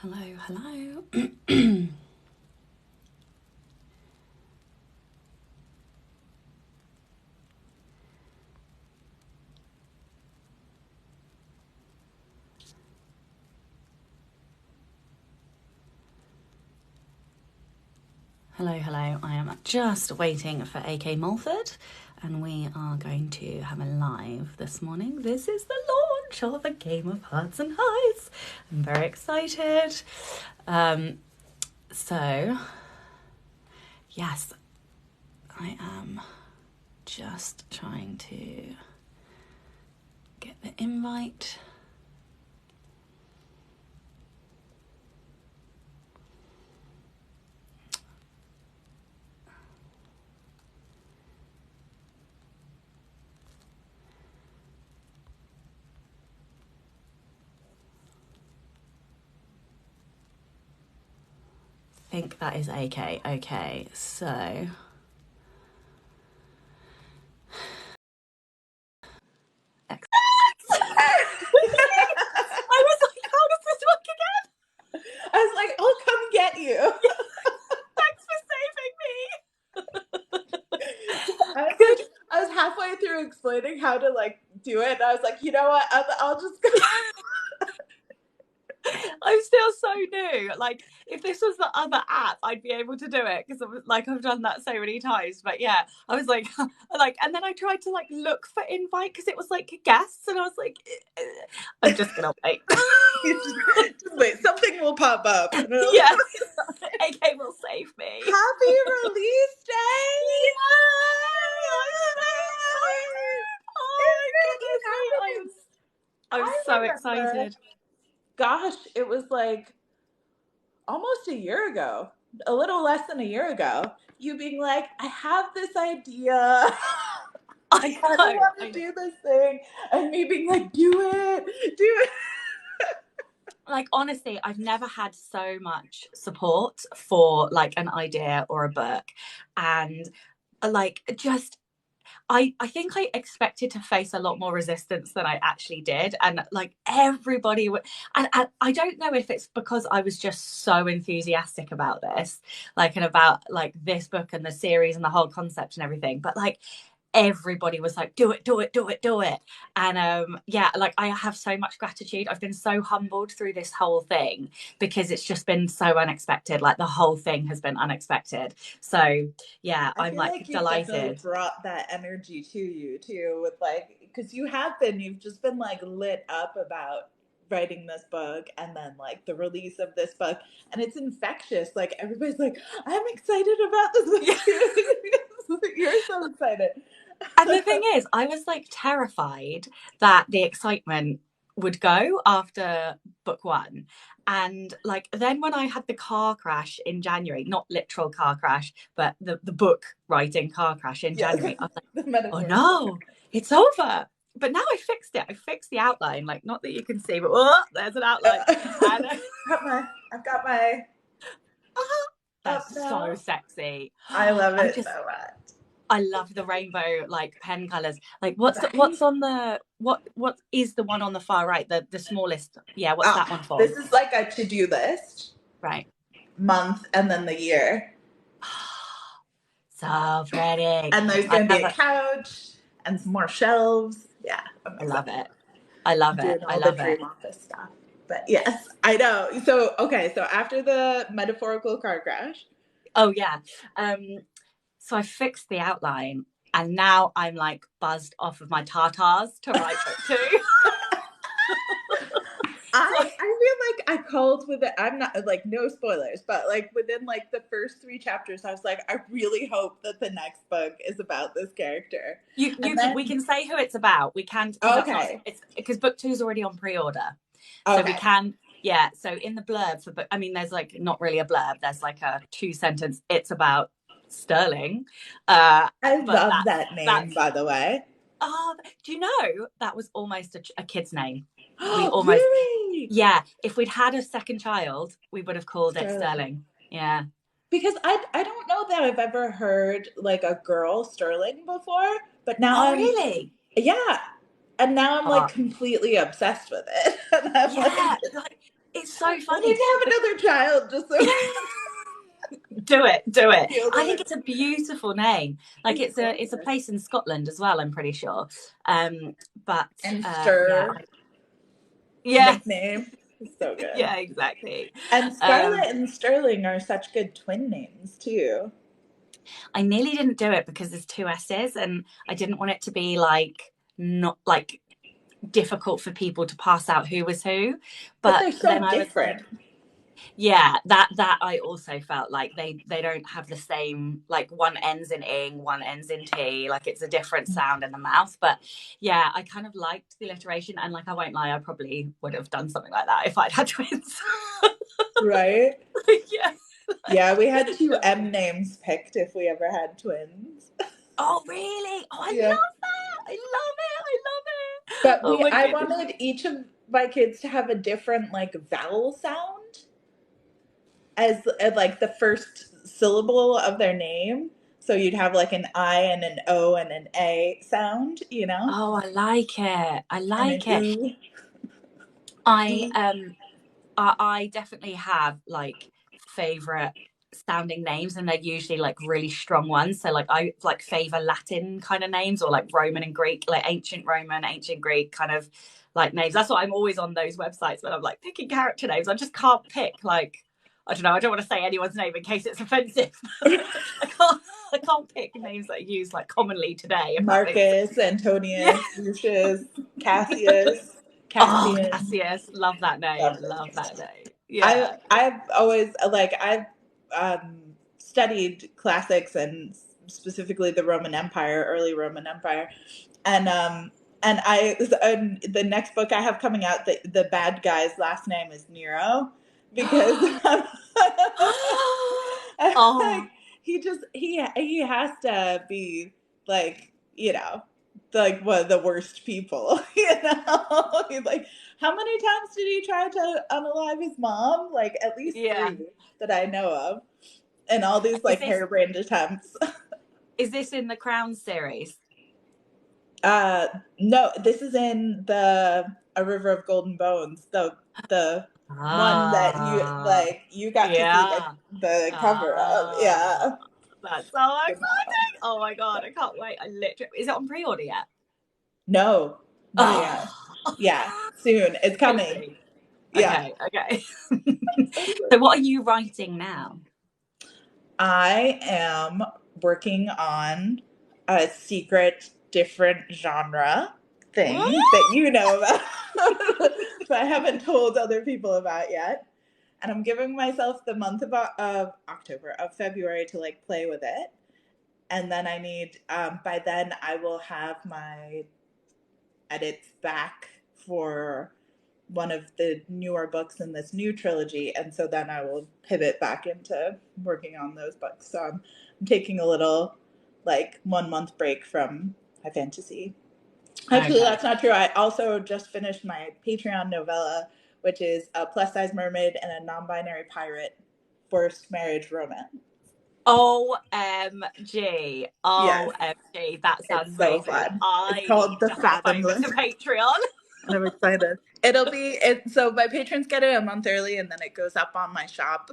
Hello, hello. Hello, hello. I am just waiting for AK Mulford, and we are going to have a live this morning. This is the launch of a game of Hearts and Heists. I'm very excited. So, yes, I am just trying to get the invite. I think that is AK. Okay, so I was like, how does this work again? I was like, I'll come get you. Thanks for saving me. I was halfway through explaining how to do it, and I was like, you know what? I'll just go. I'm still so new. Like, if this was the other app, I'd be able to do it because I've done that so many times. But yeah, I was like, and then I tried to look for invite because it was guests, and I was like, I'm just gonna wait. Just wait, something will pop up. Yes, AK will save me. Happy release day! Oh my goodness, I'm so excited. Gosh, it was almost a year ago, a little less than a year ago, you being like, I have this idea. I kind of want to do this thing. And me being like, do it. Honestly, I've never had so much support for an idea or a book. And just I think I expected to face a lot more resistance than I actually did. And everybody would, and I don't know if it's because I was just so enthusiastic about this, and about this book and the series and the whole concept and everything. But everybody was like, do it. And I have so much gratitude. I've been so humbled through this whole thing because it's just been so unexpected. The whole thing has been unexpected. So yeah, I'm delighted. Brought that energy to you too, with because you've just been lit up about writing this book, and then the release of this book, and it's infectious. Everybody's like, I'm excited about this book too. You're so excited. And the thing is, I was terrified that the excitement would go after book one. And then when I had the car crash in January, not literal car crash, but the book writing car crash in January, I was like, oh no, it's over. But now I fixed it. I fixed the outline, not that you can see, but there's an outline. And I've got my that's so sexy. I love it so much. I love the rainbow pen colors. What's on the what is the one on the far right, the smallest? Yeah, what's that one for? This is a to-do list. Right. Month and then the year. So pretty. And there's going to be a couch and some more shelves. Yeah. I love it. I love it. I love it. Dream office stuff. But yes, I know. So, okay. So after the metaphorical car crash. Oh yeah. So I fixed the outline, and now I'm buzzed off of my tartars to write book two. I feel I called with it. I'm not no spoilers, but within the first 3 chapters, I was like, I really hope that the next book is about this character. We can say who it's about. We can. Okay. It's because book 2 is already on pre-order, so we can. Yeah. So in the blurb for book, I mean, there's not really a blurb. There's a 2-sentence. It's about Sterling. I love that name, by the way. Do you know that was almost a kid's name? We almost, really? Yeah. If we'd had a second child, we would have called it Sterling. Yeah. Because I don't know that I've ever heard a girl Sterling before, but now really? Yeah. And now I'm completely obsessed with it. It's so We need funny. to have another child just so we Do it, do it. feel I think the it's a beautiful name. Like it's it's a gorgeous. place in Scotland as well, I'm pretty sure. But And yeah, Stir yeah, nickname. It's so good. yeah, exactly. And Um, Scarlett and Sterling are such good twin names too. I nearly didn't do it because there's two S's, and I didn't want it to be like not like difficult for people to pass out who was who. But But they're then so I was like, different. yeah, that I also felt like they don't have the same, like one ends in ing, one ends in t, like it's a different sound in the mouth. But yeah, I kind of liked the alliteration, and like I won't lie, I probably would have done something like that if I'd had twins. Right? Yeah, like, Yeah, we had two M definitely. names picked if we ever had twins. Oh really? Oh, I Yeah. love that. I love it. I love it. But Oh we my I goodness. wanted each of my kids to have a different like vowel sound as like the first syllable of their name. So you'd have like an I and an O and an A sound, you know? Oh, I like it. I And an like it. oo. I E. um I definitely have like favorite sounding names, and they're usually like really strong ones. So like I like favor Latin kind of names, or like Roman and Greek, like ancient Roman, ancient Greek kind of like names. That's why I'm always on those websites when I'm like picking character names. I just can't pick like, I don't know. I don't want to say anyone's name in case it's offensive. I can't. I can't pick names that are used like commonly today, if that makes sense. Marcus, Yeah. Antonius, Lucius, Cassius, Oh, Cassian. Cassius. Love that name. Love those Love names. that name. Yeah. I've always like I've studied classics and specifically the Roman Empire, early Roman Empire, and and the next book I have coming out, the bad guy's last name is Nero, because I'm Oh, like he has to be like, you know, like one of the worst people, you know. He's like, how many times did he try to unalive his mom? Like at least yeah. three that I know of, and all these Is like this harebrained attempts. is this in the Crown series? Uh, no, this is in the A River of Golden Bones, the one that Ah, you got to see yeah. the cover of. Ah, Yeah, that's so the model. exciting. Oh my God, I can't wait. I literally, is it on pre-order yet? No, not yet. Oh, Yeah, soon. It's coming. really? Yeah. Okay, okay. So what are you writing now? I am working on a secret, different genre What? thing that you know about, but I haven't told other people about yet. And I'm giving myself the month of October, of February to like play with it. And then I need, by then, I will have my edits back for one of the newer books in this new trilogy, and so then I will pivot back into working on those books. So I'm taking a little like 1 month break from high fantasy. Actually, Okay. that's not true. I also just finished my Patreon novella, which is a plus size mermaid and a non-binary pirate forced marriage romance. OMG. Yes, OMG. That sounds it's so amazing. fun. It's I called need The to hop over Fathomless. to Patreon. I'm excited. It'll be it. So my patrons get it a month early, and then it goes up on my shop.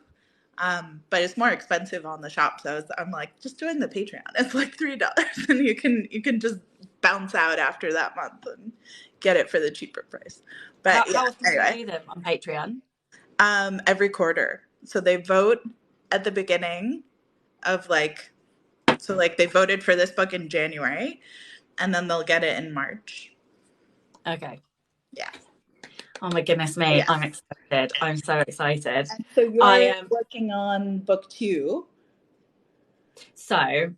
But it's more expensive on the shop, so I'm like just doing the Patreon. It's like $3, and you can just bounce out after that month and get it for the cheaper price. How But yeah, often do you anyway, do them on Patreon? every quarter. So they vote at the beginning of like, so like they voted for this book in January, and then they'll get it in March. Okay. Yeah. Oh my goodness me. Yes. I'm excited. I'm so excited. And so I you're am working on book two. so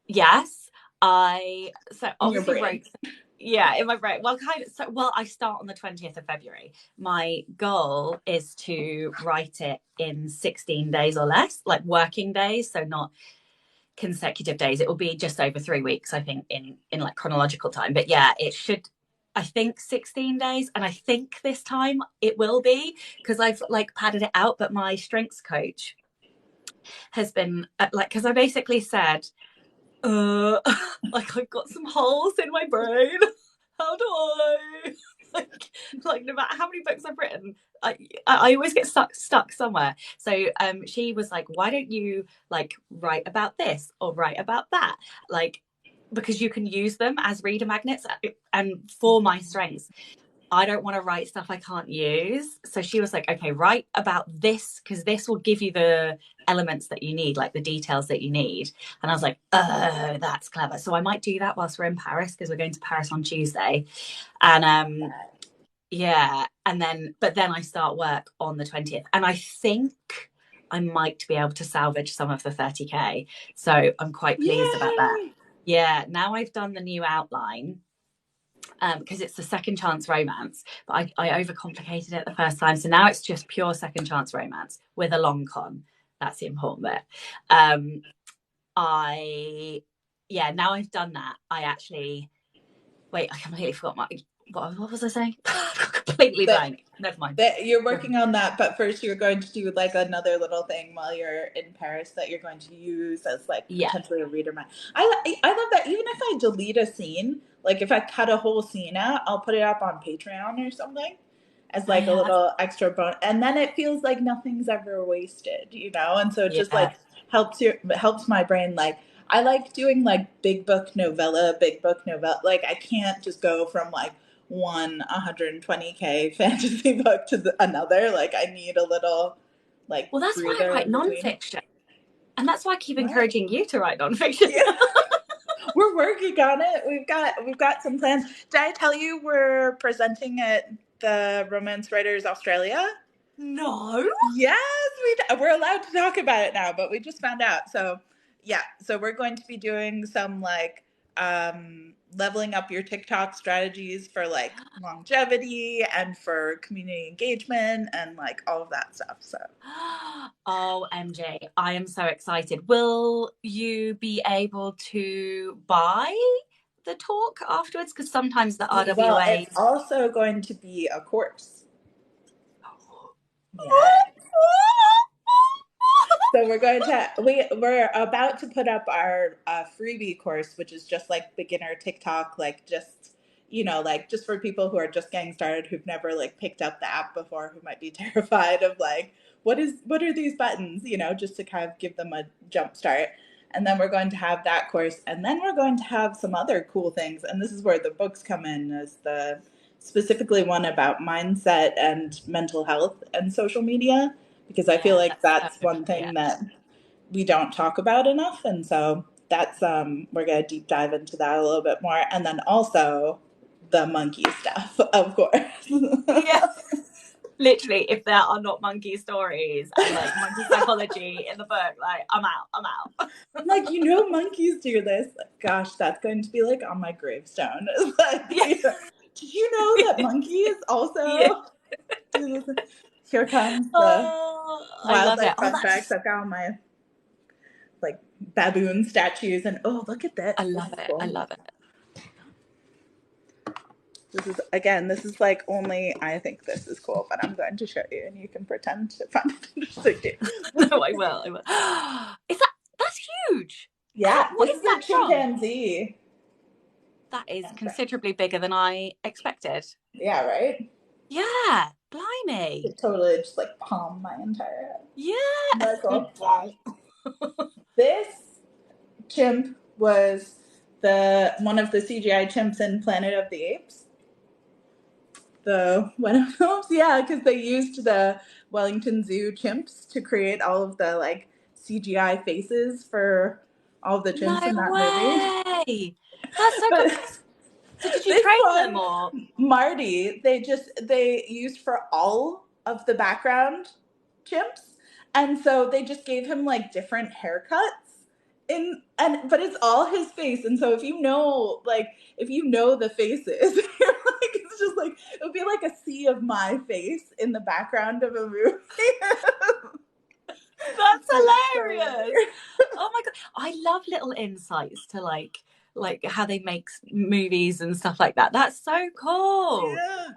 yes. I so In your obviously brain. wrote, yeah, in my brain. Well, kind of, so well, I start on the 20th of February. My goal is to write it in 16 days or less, like working days, so not consecutive days. It will be just over 3 weeks, I think, in like chronological time. But yeah, it should, I think, 16 days, and I think this time it will be, because I've like padded it out. But my strengths coach has been like, because I basically said, like I've got some holes in my brain. How do I? like no matter how many books I've written, I always get stuck somewhere. So she was like, why don't you like write about this or write about that, like because you can use them as reader magnets. And for my strengths, I don't want to write stuff I can't use. So she was like, okay, write about this because this will give you the elements that you need, like the details that you need. And I was like, oh, that's clever. So I might do that whilst we're in Paris because we're going to Paris on Tuesday. And yeah, and then I start work on the 20th. And I think I might be able to salvage some of the 30K. So I'm quite pleased about that. Yay! Yeah, now I've done the new outline because it's the second chance romance, but I overcomplicated it the first time. So now it's just pure second chance romance with a long con. That's the important bit. I, yeah, now I've done that. I actually, wait, I completely forgot what was I saying? Completely That blank. Never mind. that you're working on that, but first you're going to do like another little thing while you're in Paris that you're going to use as like Yeah. potentially a reader mind. I love that. Even if I delete a scene, like if I cut a whole scene out, I'll put it up on Patreon or something as Oh, like a yeah. little extra bonus, and then it feels like nothing's ever wasted, you know. And so it just Yeah. like helps my brain. Like I like doing like big book novella. Like I can't just go from like one 120K fantasy book to another. Like I need a little like Well, that's why I breather write in between. nonfiction. And that's why I keep Right. encouraging you to write nonfiction. Yeah. We're working on it. We've got some plans. Did I tell you we're presenting at the Romance Writers Australia? No. Yes, we're allowed to talk about it now, but we just found out. So, yeah, so we're going to be doing some like leveling up your TikTok strategies for like longevity and for community engagement and like all of that stuff. So, Oh, MJ, I am so excited. Will you be able to buy the talk afterwards? Because sometimes the well, RWA. it's also going to be a course. Yeah. So we're about to put up our freebie course, which is just like beginner TikTok, like just like just for people who are just getting started, who've never like picked up the app before, who might be terrified of like what are these buttons, just to kind of give them a jump start. And then we're going to have that course, and then we're going to have some other cool things. And this is where the books come in, as the specifically one about mindset and mental health and social media, because I feel Yeah, like that's so, that's one yeah. thing that we don't talk about enough. And so that's we're gonna deep dive into that a little bit more. And then also the monkey stuff, of course. Yeah. Literally, if there are not monkey stories and like monkey psychology in the book, like I'm out. I'm out. Like, monkeys do this. Like, gosh, that's going to be like on my gravestone. Like, Yeah. did you know that monkeys Yeah. also do this? Here comes the Oh, I love it. wildlife Oh, fun facts. that's. I've got all my like baboon statues, and oh, look at this. I This love is it. I cool. love it. This is like only I think this is cool, but I'm going to show you and you can pretend to find it interesting too. No, I will. I will. Is that's huge? Yeah, What this is is that a from? chimpanzee. That is considerably bigger than I expected. Yeah, right? Yeah, blimey. It totally just like palm my entire head. Yeah. That's cool. This chimp was the one of the CGI chimps in Planet of the Apes. The one of those, yeah, because they used the Wellington Zoo chimps to create all of the like CGI faces for all of the No chimps in that movie. way. That's so cool. But So did you this train them one, or? Marty, they used for all of the background chimps, and so they just gave him like different haircuts but it's all his face. And so if you know the faces, you're like, it's just like it would be like a sea of my face in the background of a movie. That's So hilarious. weird. Oh my god. I love little insights to like how they make movies and stuff like that. That's so cool. Yeah.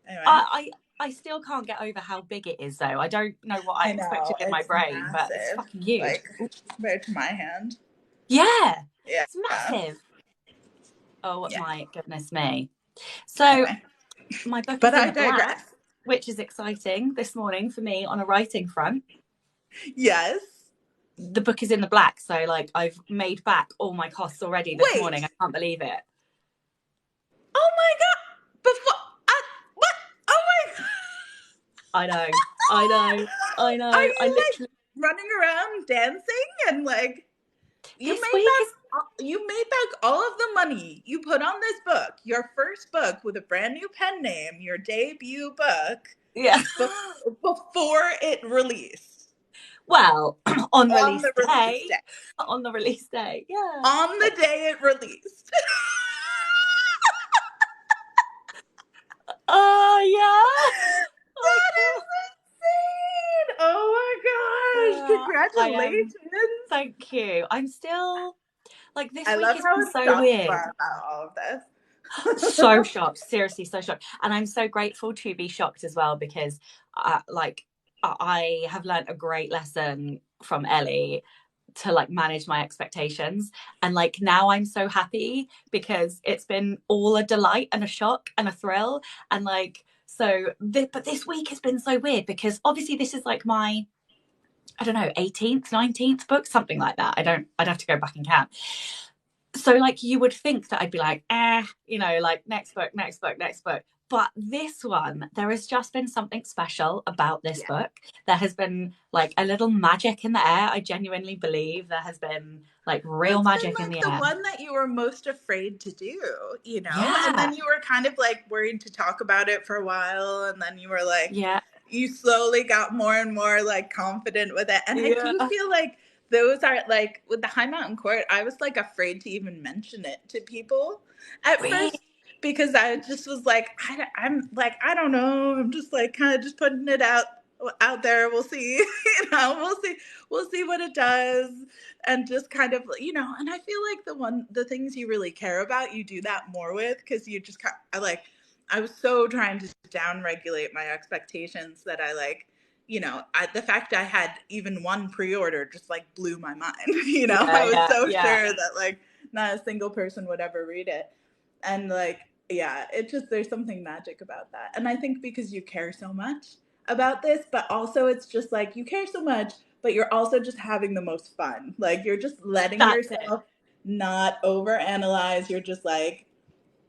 Anyway, I still can't get over how big it is though. I don't know what I I know expected in my it's brain, but it's massive, fucking huge. like compared to my hand. Yeah. Yeah. It's massive. Oh Yeah. my goodness me. So Anyway. My book But is in I the black, digress. which is exciting this morning for me on a writing front. Yes. The book is in the black, so like I've made back all my costs already this Wait. morning. I can't believe it. Oh my god. Before what? Oh my god. I know. I know. I Are know. I you like literally running around dancing and like this week is you made back all of the money you put on this book, your first book with a brand new pen name, your debut book, yeah. before it released. Well, on On release the release day. day. On the release day. Yeah. On the day it released. Oh yeah. I That can't. is insane! Oh my gosh! I am. Congratulations! Thank you. I'm still like this I week love has how been so shocked you weird. are about all of this. So shocked, seriously, so shocked. And I'm so grateful to be shocked as well because like I have learned a great lesson from Ellie to like manage my expectations, and like now I'm so happy because it's been all a delight and a shock and a thrill, and like so but this week has been so weird because obviously this is like my, I don't know, 18th 19th book, something like that. I'd have to go back and count. So like you would think that I'd be like, like next book, next book, next book. But this one, there has just been something special about this Yeah. book. There has been like a little magic in the air. I genuinely believe there has been like Well, real it's been magic in like the the air. one that you were most afraid to do, And Yeah. then you were kind of like worried to talk about it for a while. And then you were like, Yeah. you slowly got more and more like confident with it. And I do Yeah. feel like those are like with the High Mountain Court, I was like afraid to even mention it to people at Really? first because I just was like, I'm like, I don't know. I'm just like kind of just putting it out there. We'll see, we'll see what it does and just kind of and I feel like the things you really care about you do that more with because you just I was so trying to down regulate my expectations that I like the fact I had even one pre-order just like blew my mind. Yeah, I was yeah, so yeah. sure that like not a single person would ever read it. And like yeah, it just there's something magic about that. And I think because you care so much about this, but also it's just like you care so much, but you're also just having the most fun. Like you're just letting That's it. yourself not overanalyze. You're just like,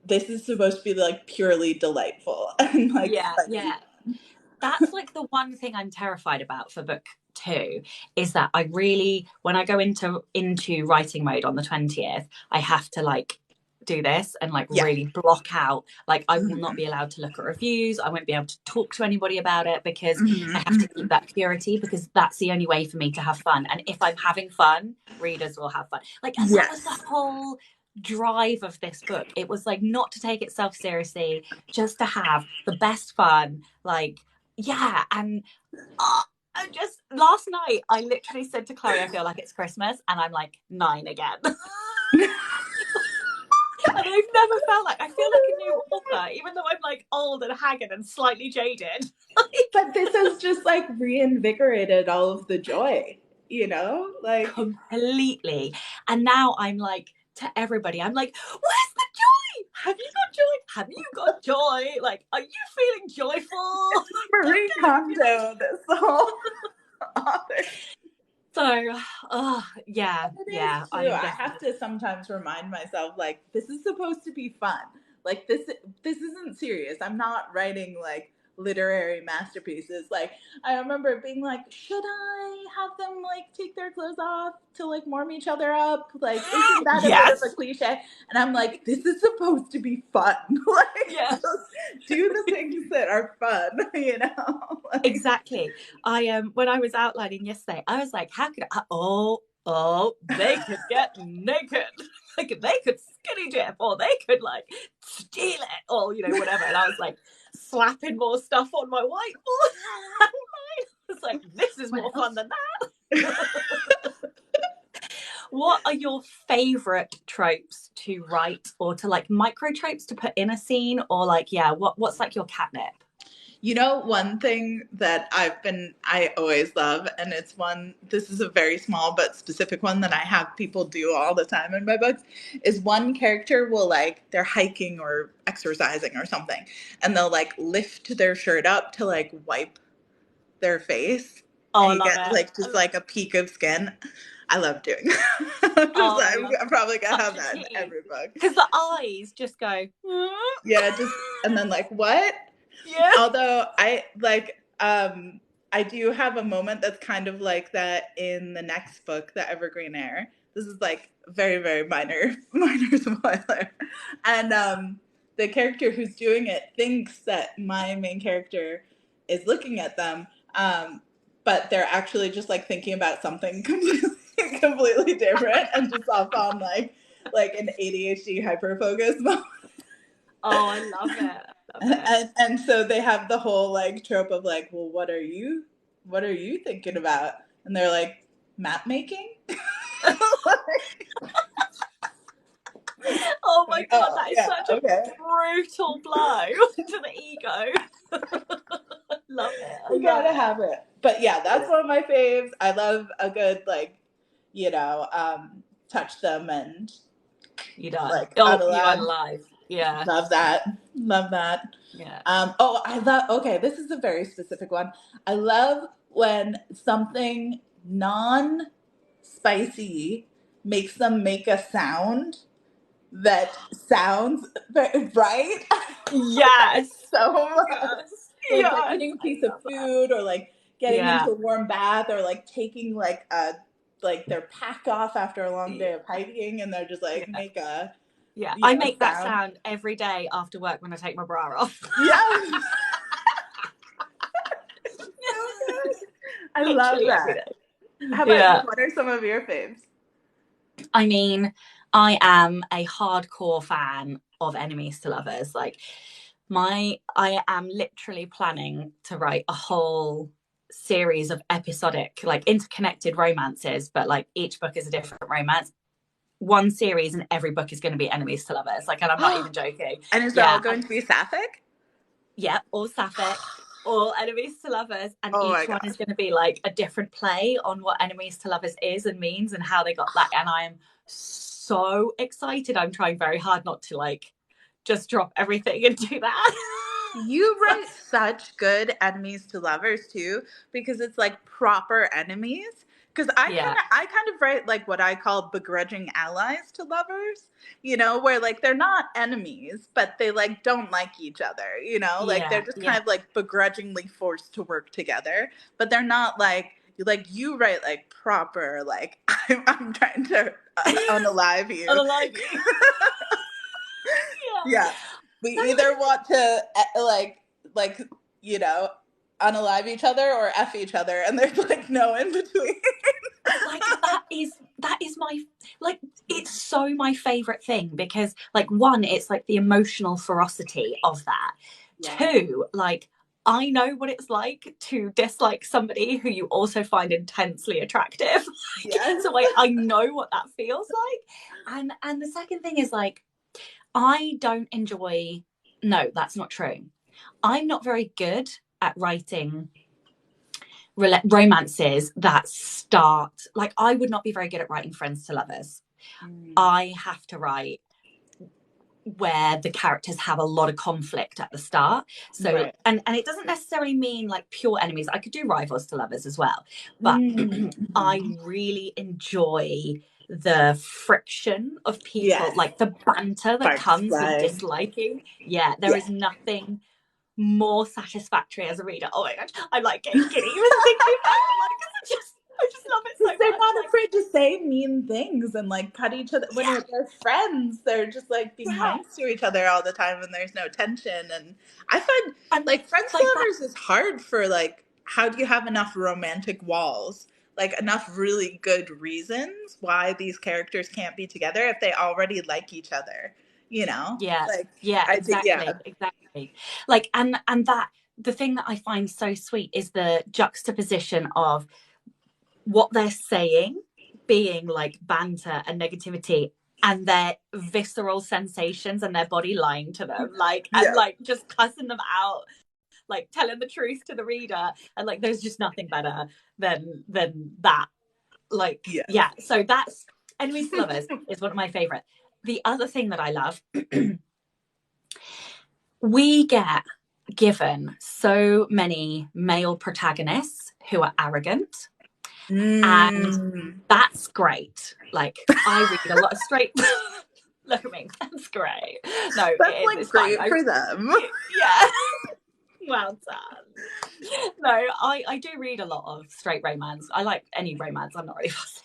this is supposed to be like purely delightful and like Yeah, slightly yeah. That's like the one thing I'm terrified about for book two, is that I really, when I go into writing mode on the 20th, I have to like do this and like yeah. really block out, like I will not Mm-hmm. be allowed to look at reviews, I won't be able to talk to anybody about it because I have to Mm-hmm. keep that purity, because that's the only way for me to have fun. And if I'm having fun, readers will have fun. Like, and that was the Yes. whole drive of this book. It was like not to take itself seriously, just to have the best fun. Like, yeah. And I just last night I literally said to Chloe, I feel like it's Christmas, and I'm like 9 again. And I've never felt like, I feel like a new author, even though I'm like old and haggard and slightly jaded. But this has just like reinvigorated all of the joy, like Completely. And now I'm like, to everybody, I'm like, where's the joy? Have you got joy? Have you got joy? Like, are you feeling joyful? Don't Marie tell me you're feeling. Kondo, this whole author. So, yeah, It is yeah, true. I'm I have definitely. to sometimes remind myself, like, this is supposed to be fun. Like, this isn't serious. I'm not writing like literary masterpieces. Like, I remember being like, should I have them like take their clothes off to like warm each other up? Like, isn't that a bit of a Yes. cliche? And I'm like, this is supposed to be fun. Like, Yeah. just do the things that are fun. Like, Exactly. When I was outlining yesterday, I was like, how could they could get naked. Like they could skinny dip, or they could like steal it, or whatever. And I was like slapping more stuff on my whiteboard. It's like, this is what more fun else? than that. What are your favorite tropes to write, or to like micro tropes to put in a scene, or like, yeah, what's like your catnip? You know, one thing that I always love, and it's one, this is a very small but specific one that I have people do all the time in my books, is one character will like, they're hiking or exercising or something, and they'll like lift their shirt up to like wipe their face, Oh, and I you love get it. like just like a peek of skin. I love doing that. Just, Oh, I love I'm probably gonna such have a that in tea. every book. Because the eyes just go, Yeah, just, and then like, what? yeah. Although I like, I do have a moment that's kind of like that in the next book, The Evergreen Air. This is like very, very minor, minor spoiler. And the character who's doing it thinks that my main character is looking at them, but they're actually just like thinking about something completely different and just off on like an ADHD hyper focus mode. Oh, I love it. I love it. And so they have the whole like trope of like, well, what are you thinking about? And they're like, map making. Oh my Like, God, oh that is yeah, such a okay. brutal blow to the ego. I love it. I You love gotta have it. But yeah, that's one of my faves. I love a good like, you know, touch them and You don't. like Oh, you unalive. unalive. Yeah. Love that. Love that. Yeah. Oh, I love, okay, this is a very specific one. I love when something non spicy makes them make a sound that sounds right. Yes. So much. Yes. So it's like Yes. eating a I piece of love that. food or like getting Yeah. into a warm bath or like taking like their pack off after a long day Yeah. of hiking and they're just like Yeah. make a, Yeah. you I know, make that sound. sound every day after work when I take my bra off. Yeah. So good. I love Literally every that. day. How about you? Yeah. What are some of your faves? I mean, I am a hardcore fan of enemies to lovers. Like I am literally planning to write a whole series of episodic, like interconnected romances, but like each book is a different romance. One series and every book is going to be enemies to lovers. Like, and I'm not even joking. And is it all Yeah, going to be sapphic? yeah, all sapphic, all enemies to lovers, and Oh my each one god. is going to be like a different play on what enemies to lovers is and means and how they got that. And I am so excited. I'm trying very hard not to like just drop everything and do that. You write such good enemies to lovers too, because it's like proper enemies. Because Yeah, I kind of write like what I call begrudging allies to lovers, you know, where like they're not enemies, but they like don't like each other, you know, like they're yeah, just kind yeah, of like begrudgingly forced to work together, but they're not like you write like proper like I'm trying to unalive you. unalive you. Yeah, Yeah. We no, either want to like you know unalive each other or f each other, and there's like no in between. like that is my like it's so my favorite thing because like one it's like the emotional ferocity of that. Yeah. Two, like I know what it's like to dislike somebody who you also find intensely attractive. Like, Yes. so I know what that feels like. And the second thing is like I don't enjoy, no, that's not true. I'm not very good at writing romances that start like I would not be very good at writing friends to lovers. Mm. I have to write where the characters have a lot of conflict at the start. So Right. and it doesn't necessarily mean like pure enemies. I could do rivals to lovers as well. But I Mm-hmm. really enjoy the friction of people, Yes. like the banter that Sparks comes with fly. disliking. Yeah, there Yes. is nothing more satisfactory as a reader. Oh my gosh, I'm like getting giddy even thinking about it. Like, I just love it so Because they're much. not Like, afraid to say mean things and like cut each other when yeah, they're friends. They're just like being yeah, nice to each other all the time, and there's no tension. And I find and like friends to like that. lovers is hard for like how do you have enough romantic walls, like enough really good reasons why these characters can't be together if they already like each other. You know, Yeah, like yeah, I think yeah, exactly, exactly. Like, and that the thing that I find so sweet is the juxtaposition of what they're saying being like banter and negativity and their visceral sensations and their body lying to them like and yeah. like just cussing them out like telling the truth to the reader, and like there's just nothing better than that. Like, Yes. yeah, so that's Enemies to Lovers is one of my favorite. The other thing that I love, we get given so many male protagonists who are arrogant, and Mm. that's great. Like, I read a lot of straight. Look at me, that's great. No, That's it is. like It's fine. great for them. Yeah, well done. No, I do read a lot of straight romance. I like any romance. I'm not really fussy.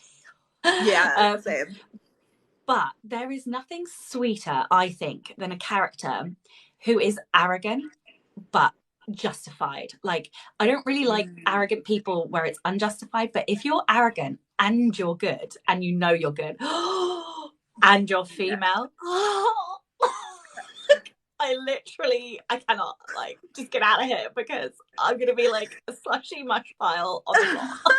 Yeah, um, same. but there is nothing sweeter, I think, than a character who is arrogant but justified. Like, I don't really like Mm. arrogant people where it's unjustified, but if you're arrogant and you're good and you know you're good and you're Yeah. female, I cannot, like, just get out of here because I'm gonna be like a slushy mush pile on the floor.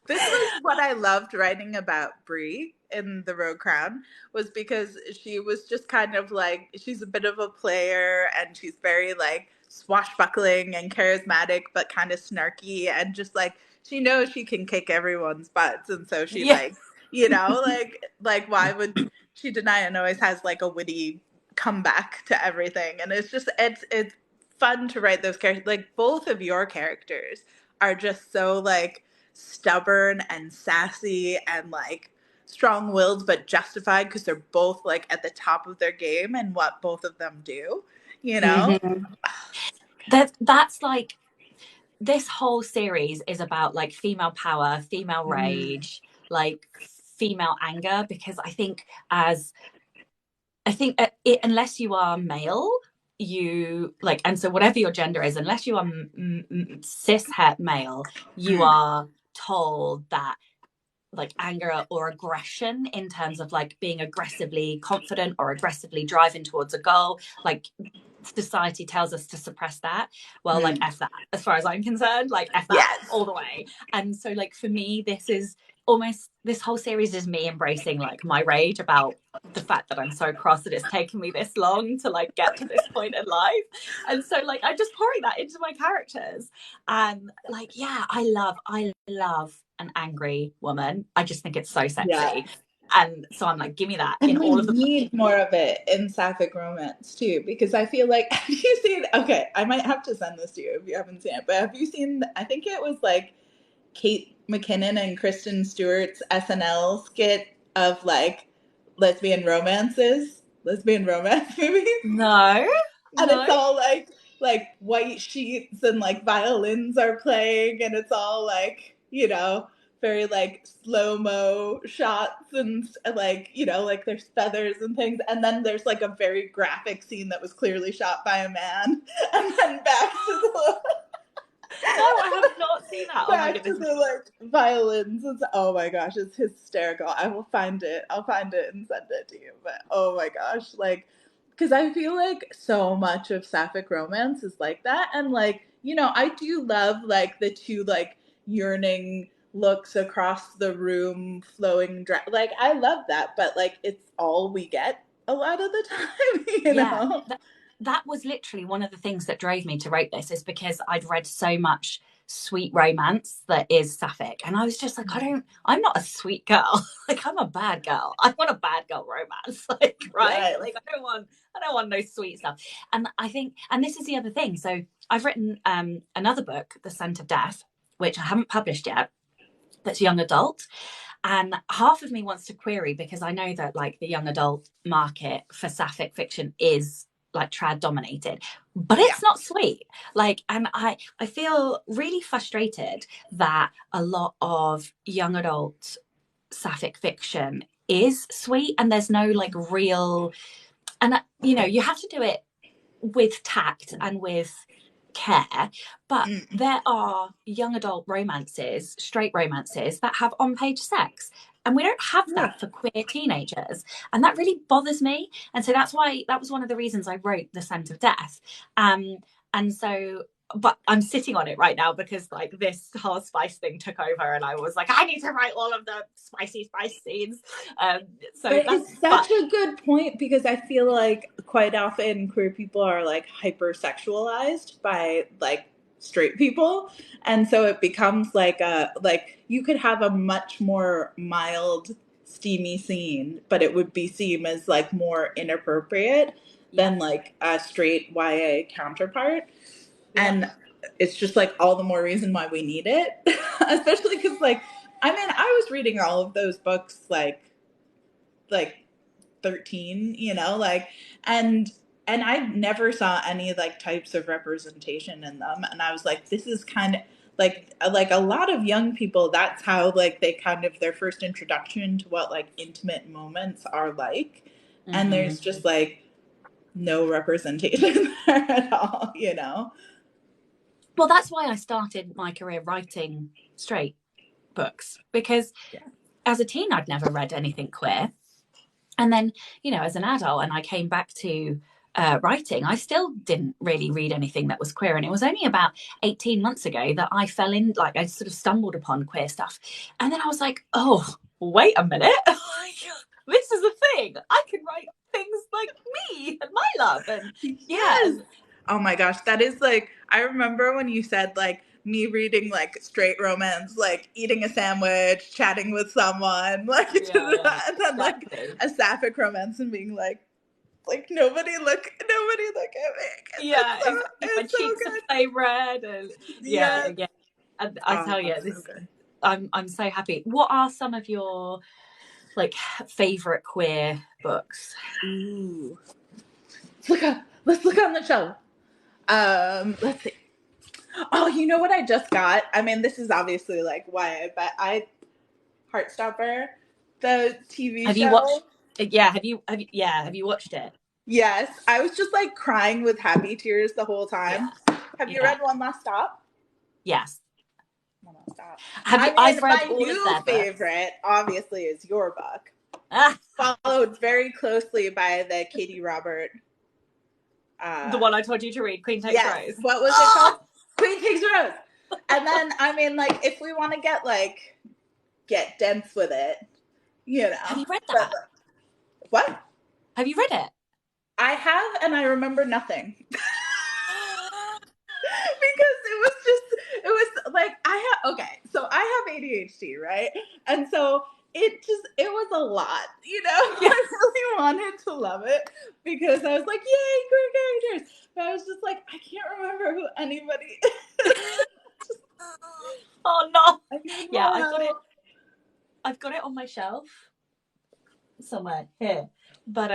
This was what I loved writing about Brie in The Rogue Crown, was because she was just kind of like, she's a bit of a player and she's very like swashbuckling and charismatic but kind of snarky, and just like she knows she can kick everyone's butts, and so she Yeah. like, like why would she deny it, and always has like a witty comeback to everything. And it's fun to write those characters. Like both of your characters are just so like stubborn and sassy and like strong-willed but justified, because they're both like at the top of their game and what both of them do, you know. Mm-hmm. That's like, this whole series is about like female power, female Mm. rage, like female anger, because I think unless you are male, you like, and so whatever your gender is, unless you are cis het male, you Mm. are told that like anger or aggression in terms of like being aggressively confident or aggressively driving towards a goal, like society tells us to suppress that. Well, like Mm. F that, as far as I'm concerned, like F that Yes. all the way. And so like for me, this is almost, this whole series is me embracing like my rage about the fact that I'm so cross that it's taken me this long to like get to this point in life. And so like I'm just pouring that into my characters. And like, yeah, I love an angry woman. I just think it's so Yeah. sexy. And so I'm like, give me that in And we all of the. need more of it in sapphic romance too, because I feel like, have you seen, okay, I might have to send this to you if you haven't seen it, but have you seen, I think it was like Kate McKinnon and Kristen Stewart's SNL skit of like lesbian romance movies? No, And it's no. all like white sheets and like violins are playing, and it's all like, very like slow-mo shots, and like, like there's feathers and things, and then there's like a very graphic scene that was clearly shot by a man, and then No, I have not seen that. Oh my back to goodness. the like violins. Oh my gosh, it's hysterical. I will find it. I'll find it and send it to you. But oh my gosh, like, because I feel like so much of sapphic romance is like that, and like, I do love like the two like yearning looks across the room, flowing dress. Like I love that, but like it's all we get a lot of the time, Yeah, that was literally one of the things that drove me to write this, is because I'd read so much sweet romance that is sapphic, and I was just like, I'm not a sweet girl. Like, I'm a bad girl. I want a bad girl romance. Like, right? Yes. Like, I don't want no sweet stuff. And I think, and this is the other thing. So I've written another book, The Scent of Death, which I haven't published yet, that's young adult. And half of me wants to query, because I know that like the young adult market for sapphic fiction is like trad dominated, but Yeah. it's not sweet. Like, and I feel really frustrated that a lot of young adult sapphic fiction is sweet, and there's no like real, and you have to do it with tact and with care, but Mm. there are young adult romances, straight romances, that have on page sex, and we don't have Yeah. that for queer teenagers, and that really bothers me. And so that's why, that was one of the reasons I wrote The Scent of Death. And so but I'm sitting on it right now because like this whole spice thing took over, and I was like, I need to write all of the spicy spice scenes. So But that's it's but such a good point because I feel like quite often queer people are like hypersexualized by like straight people. And so it becomes like a like you could have a much more mild steamy scene, but it would be seen as like more inappropriate yeah, than like a straight YA counterpart. yeah, And it's just like all the more reason why we need it. Especially because like I mean I was reading all of those books like 13, you know, like and I never saw any like types of representation in them, and I was like this is kind of like a lot of young people, that's how like they kind of their first introduction to what like intimate moments are like, and mm-hmm. there's just like no representation there at all, you know. Well, that's why I started my career writing straight books, because Yeah. as a teen I'd never read anything queer, and then as an adult, and I came back to writing, I still didn't really read anything that was queer. And it was only about 18 months ago that I fell in, like I sort of stumbled upon queer stuff, and then I was like, oh, wait a minute. This is a thing. I can write things like me and my love, and yeah, Yes. and Oh my gosh, that is like I remember when you said like me reading like straight romance, like eating a sandwich, chatting with someone, like yeah, and then like exactly. a sapphic romance and being like nobody look at me because Yeah, exactly. My it's so cheeks are good. flame red, and yeah, Yes. yeah. And I Oh, tell you, that's so this good. I'm so happy. What are some of your like favorite queer books? Ooh. Let's look on the shelf. Let's see. Oh, you know what I just got? I mean, this is obviously like why, but I Heartstopper, the TV Have you show. watched? Yeah, have you watched it? Yes, I was just like crying with happy tears the whole Yeah, time. Have you yeah, read One Last Stop? yes. One Last Stop. Have you? I mean, I've read my all of new their books. favorite obviously is your book, Ah, followed very closely by the Katie Robert. the Uh, one I told you to read, Queen Takes yes, Rose. what was it called? Oh, Queen Takes Rose. And then I mean, like, if we want to get dense with it, you have know. you read But that? what? Have you read it? I have, and I remember nothing. Because it was like I have okay, so I have ADHD, right? And so it was a lot, you know. Yeah. I really wanted to love it because I was like, yay, great characters. But I was just like, I can't remember who anybody is. Oh no. I need Yeah, more I've got it. help. I've got it on my shelf somewhere here. But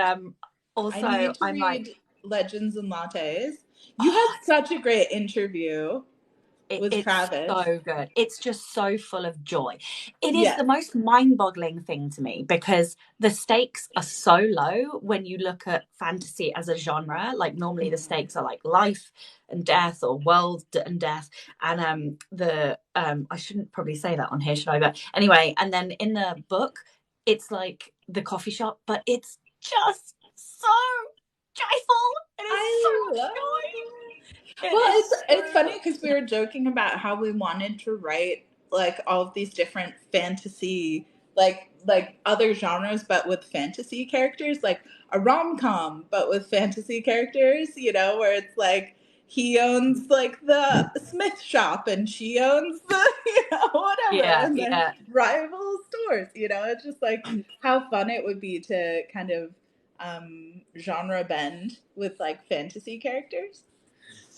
I also need to I'm like, read Legends and Lattes. You had oh, such a great interview with it's Travis. so good. It's just so full of joy. It is Yes. the most mind-boggling thing to me because the stakes are so low when you look at fantasy as a genre. Like normally the stakes are like life and death or world and death. And the I shouldn't probably say that on here, should I? But anyway, and then in the book, it's like the coffee shop, but it's just so joyful. It is so I much love joy. it. It Well, is it's so funny because we were joking about how we wanted to write like all of these different fantasy, like other genres, but with fantasy characters, like a rom com, but with fantasy characters. You know, where it's like he owns like the Smith shop and she owns the whatever, yeah, and then yeah. rival stores. You know, it's just like how fun it would be to kind of genre bend with like fantasy characters.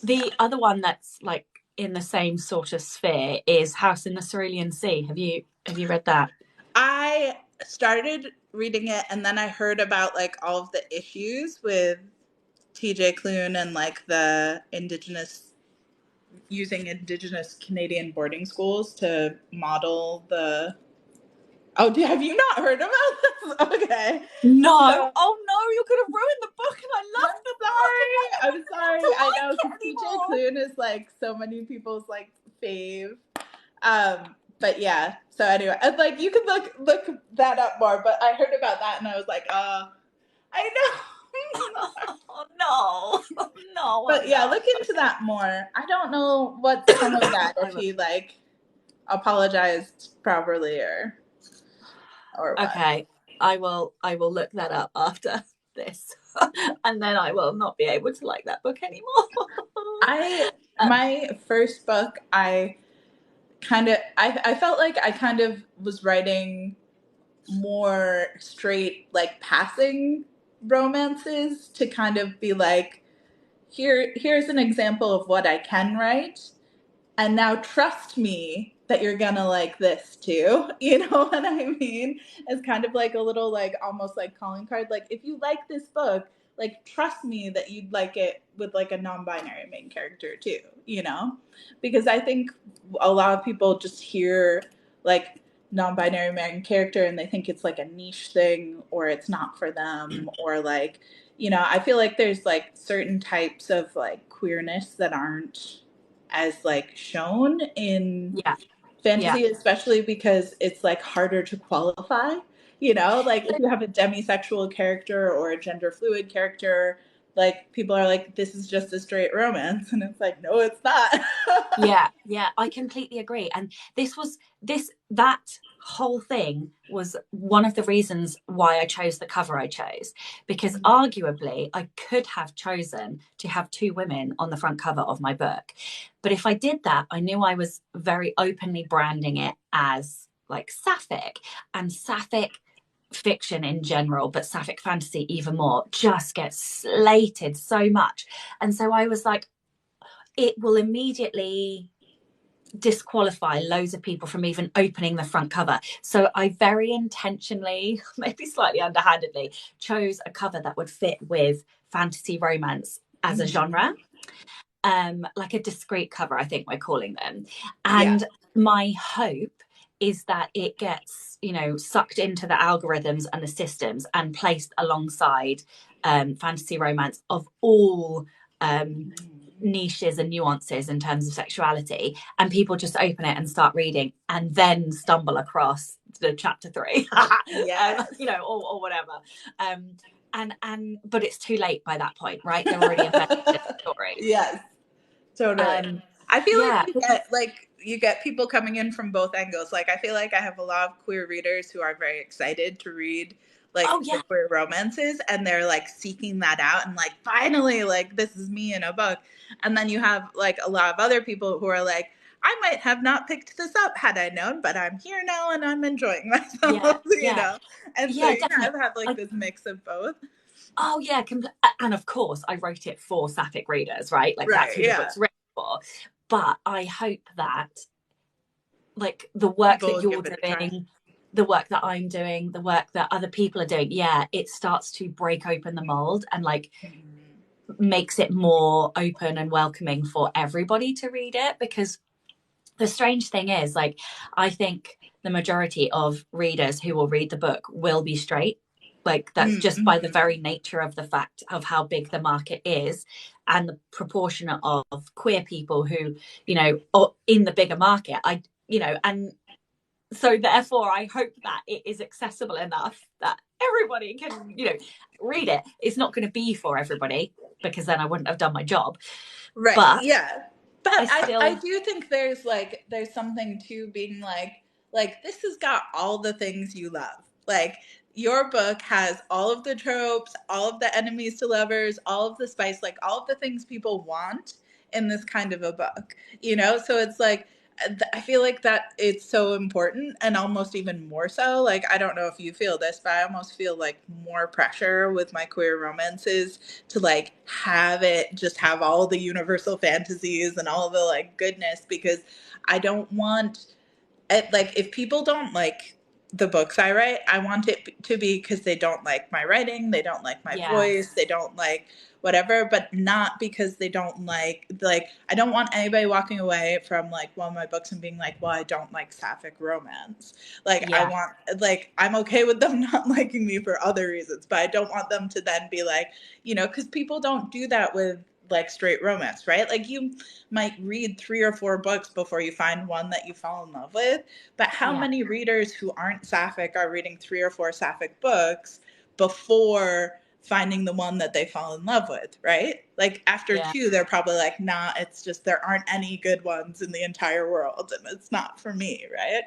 The other one that's like in the same sort of sphere is House in the Cerulean Sea. Have you read that? I started reading it and then I heard about like all of the issues with TJ Klune and like the indigenous using indigenous Canadian boarding schools to model the have you not heard about this? Okay. No. So Oh no, you could have ruined the book, and I I'm loved the book, and now sorry. you're I'm not going to be sorry. able to I like know it because TJ anymore. Klune is like so many people's like fave. But yeah. So anyway, like you could look that up more. But I heard about that and I was like, I know. Oh no, no, But I'm yeah, not. look into that more. I don't know what's come of that, I if will. he like apologized properly or what. Okay, I will. I will look that up after this, and then I will not be able to like that book anymore. I um, my first book, I felt like I kind of was writing more straight, like passing romances to kind of be like, here's an example of what I can write, and now trust me that you're gonna like this too. You know what I mean? It's kind of like a little, like, almost like calling card, like, if you like this book, like, trust me that you'd like it with like a non-binary main character too, you know? Because I think a lot of people just hear like non-binary main character and they think it's like a niche thing, or it's not for them, or like, I feel like there's like certain types of like queerness that aren't as like shown in yeah, yeah, fantasy, especially because it's like harder to qualify. Like if you have a demisexual character or a gender fluid character, like people are like, this is just a straight romance, and it's like, no, it's not. yeah, yeah. I completely agree. And that whole thing was one of the reasons why I chose the cover I chose, because arguably I could have chosen to have two women on the front cover of my book. But if I did that, I knew I was very openly branding it as like sapphic, and sapphic fiction in general, but sapphic fantasy even more, just gets slated so much. And so I was like, it will immediately disqualify loads of people from even opening the front cover. So I very intentionally, maybe slightly underhandedly, chose a cover that would fit with fantasy romance as a genre. Like a discreet cover, I think we're calling them. Yeah. And my hope is that it gets, sucked into the algorithms and the systems and placed alongside fantasy romance of all niches and nuances in terms of sexuality, and people just open it and start reading and then stumble across the chapter 3. Yes. Or whatever. But it's too late by that point, right? They're already invested in the story. Yes. Totally. um I feel like yeah, you get people coming in from both angles. Like I feel like I have a lot of queer readers who are very excited to read oh like the yeah, queer romances, and they're like seeking that out and like, finally, like, this is me in a book. And then you have like a lot of other people who are like, I might have not picked this up had I known, but I'm here now and I'm enjoying yeah, myself, yeah, And so yeah, you kind definitely. of have like I, this mix of both. oh yeah, and of course I wrote it for sapphic readers, right? Like that's Right. who the Yeah. book's written for. But I hope that, like, the work People that will you're give it a try. doing, the work that I'm doing, the work that other people are doing, yeah, it starts to break open the mold and like makes it more open and welcoming for everybody to read it. Because the strange thing is, like, I think the majority of readers who will read the book will be straight. Like, that's just by the Mm-hmm. very nature of the fact of how big the market is and the proportion of queer people who, are in the bigger market. And so therefore I hope that it is accessible enough that everybody can, read it. It's not going to be for everybody, because then I wouldn't have done my job. Right. But Yeah. But I I still, do think there's something to being like this has got all the things you love. Like your book has all of the tropes, all of the enemies to lovers, all of the spice, like all of the things people want in this kind of a book. So it's like, I feel like that it's so important, and almost even more so. Like, I don't know if you feel this, but I almost feel like more pressure with my queer romances to like have all the universal fantasies and all the like goodness, because I don't want it, like, if people don't like the books I write, I want it to be because they don't like my writing, they don't like my voice, yes, they don't like whatever, but not because they don't like I don't want anybody walking away from like one of my books and being like, well, I don't like sapphic romance. Like, I yeah, want, like, I'm okay with them not liking me for other reasons, but I don't want them to then be like, because people don't do that with like straight romance, right? Like, you might read 3 or 4 books before you find one that you fall in love with. But how yeah, many readers who aren't sapphic are reading 3 or 4 sapphic books before finding the one that they fall in love with, right? Like after Yeah. two, they're probably like, nah, it's just there aren't any good ones in the entire world and it's not for me, right?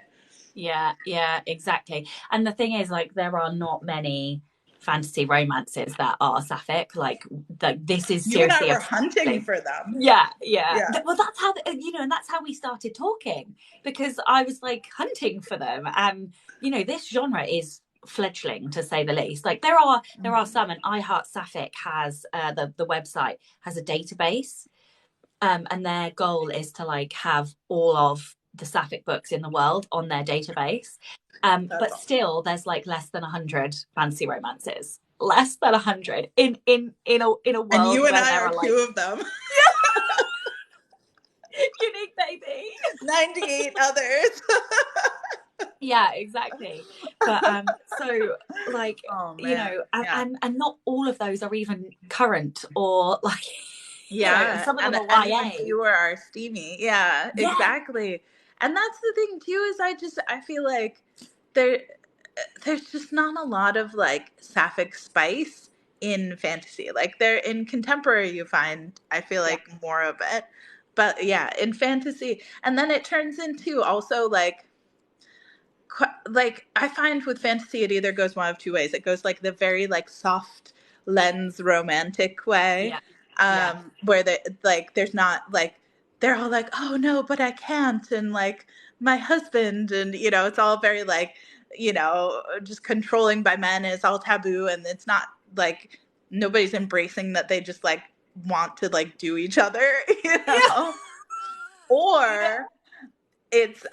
Yeah, yeah, exactly. And the thing is, like, there are not many fantasy romances that are sapphic. Like this is You and I seriously a were hunting thing. for them. Yeah, yeah. Yeah. Well, that's how and that's how we started talking, because I was like hunting for them, and this genre is fledgling, to say the least. Like there are some, and I Heart Sapphic has the website has a database, and their goal is to like have all of the sapphic books in the world on their database. That's But all. still, there's like less than 100 fantasy romances. Less than 100 in a And world you and where I there are are two like of them. unique baby. 98 others. Yeah, exactly. But so like Oh man. Yeah. and not all of those are even current, or like and Yeah, some of them are and even YA. fewer are steamy. Yeah, Yeah, exactly. And that's the thing too, is I feel like there there's just not a lot of like sapphic spice in fantasy. Like there in contemporary you find I feel yeah, like more of it. But yeah, in fantasy, and then it turns into also like I find with fantasy it either goes one of two ways. It goes like the very like soft lens romantic way, yeah, yeah, where there's not like they're all like, oh no, but I can't, and like my husband, and it's all very like just controlling by men. It's all taboo, and it's not like nobody's embracing that they just like want to like do each other, yeah, yeah. or it's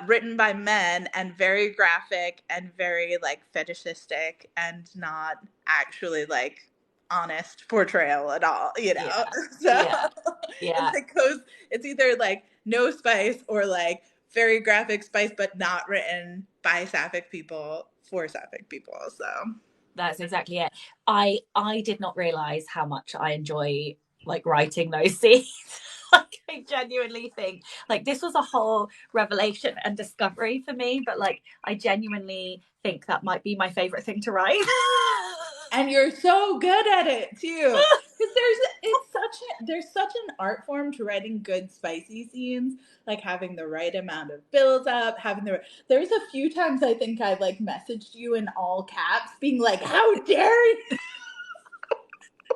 written by men and very graphic and very like fetishistic and not actually like honest portrayal at all, Yeah, So yeah, it's yeah. like goes it's either like no spice or like very graphic spice but not written by sapphic people for sapphic people. So That's exactly it. I did not realize how much I enjoy like writing those scenes. Like I genuinely think like this was a whole revelation and discovery for me, but like I genuinely think that might be my favorite thing to write. and you're so good at it too, because there's such an art form to writing good spicy scenes, like having the right amount of build up, having there's a few times I think I like messaged you in all caps being like, how dare you,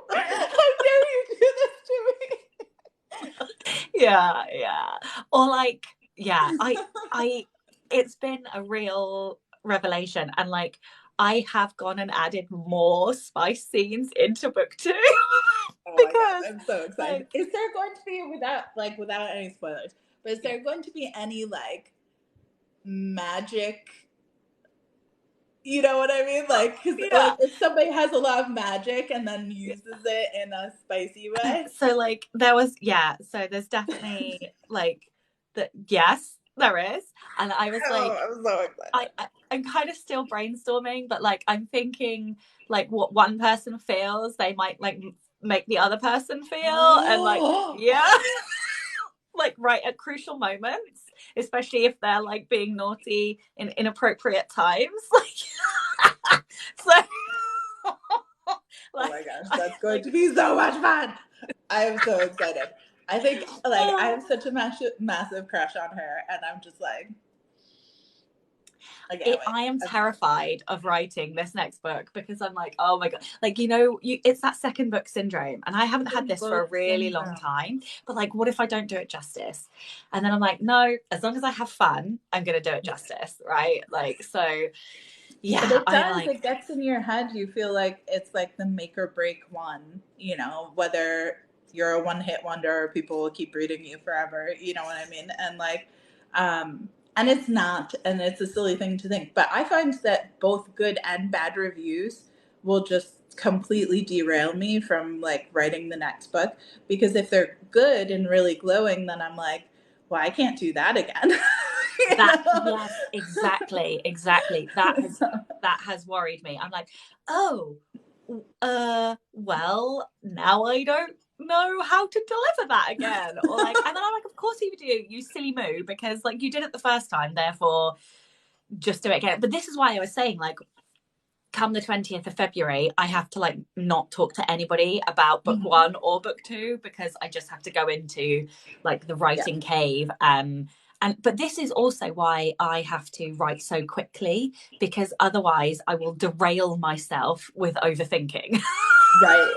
how dare you do this to me. Yeah, yeah. Or like, yeah, I it's been a real revelation, and like I have gone and added more spice scenes into book two. Oh my god, Because I'm so excited. like Is there going to be, without any spoilers, but is yeah, there going to be any like magic, you know what I mean? Like, because yeah. like if somebody has a lot of magic and then uses it in a spicy way. So like there was, yeah, so there's definitely like that, yes, there is. And I was Oh, like, I'm so I'm kind of still brainstorming, but like I'm thinking like what one person feels they might like make the other person feel, and like excited. yeah, like right at crucial moments, especially if they're like being naughty in inappropriate times. Like so Oh like my gosh, I, that's going like to be so much fun. I am so excited. I think like I oh, have such a massive crush on her, and I'm just like, I can't wait. I am I'm so terrified of writing this next book, because I'm like, oh my god, like it's that second book syndrome, and I haven't had excited. this for a Book really long syndrome. time. But like, what if I don't do it justice? And then I'm like, no, as long as I have fun, I'm gonna do it Yeah. justice, right? Like, so But yeah, it I'm does, like, it gets in your head. You feel like it's like the make or break one, whether you're a one hit wonder or people will keep reading you forever, you know what I mean? And like, and it's not, and it's a silly thing to think, but I find that both good and bad reviews will just completely derail me from like writing the next book, because if they're good and really glowing, then I'm like, well, I can't do that again. you that, know? yes, exactly, that has So, worried me. I'm like, oh, well, now I don't know how to deliver that again. Or like, and then I'm like, of course you do, you silly moo, because like you did it the first time, therefore just do it again. But this is why I was saying, like, come the 20th of February, I have to like not talk to anybody about book one or book two, because I just have to go into like the writing cave. But this is also why I have to write so quickly, because otherwise I will derail myself with overthinking. Right.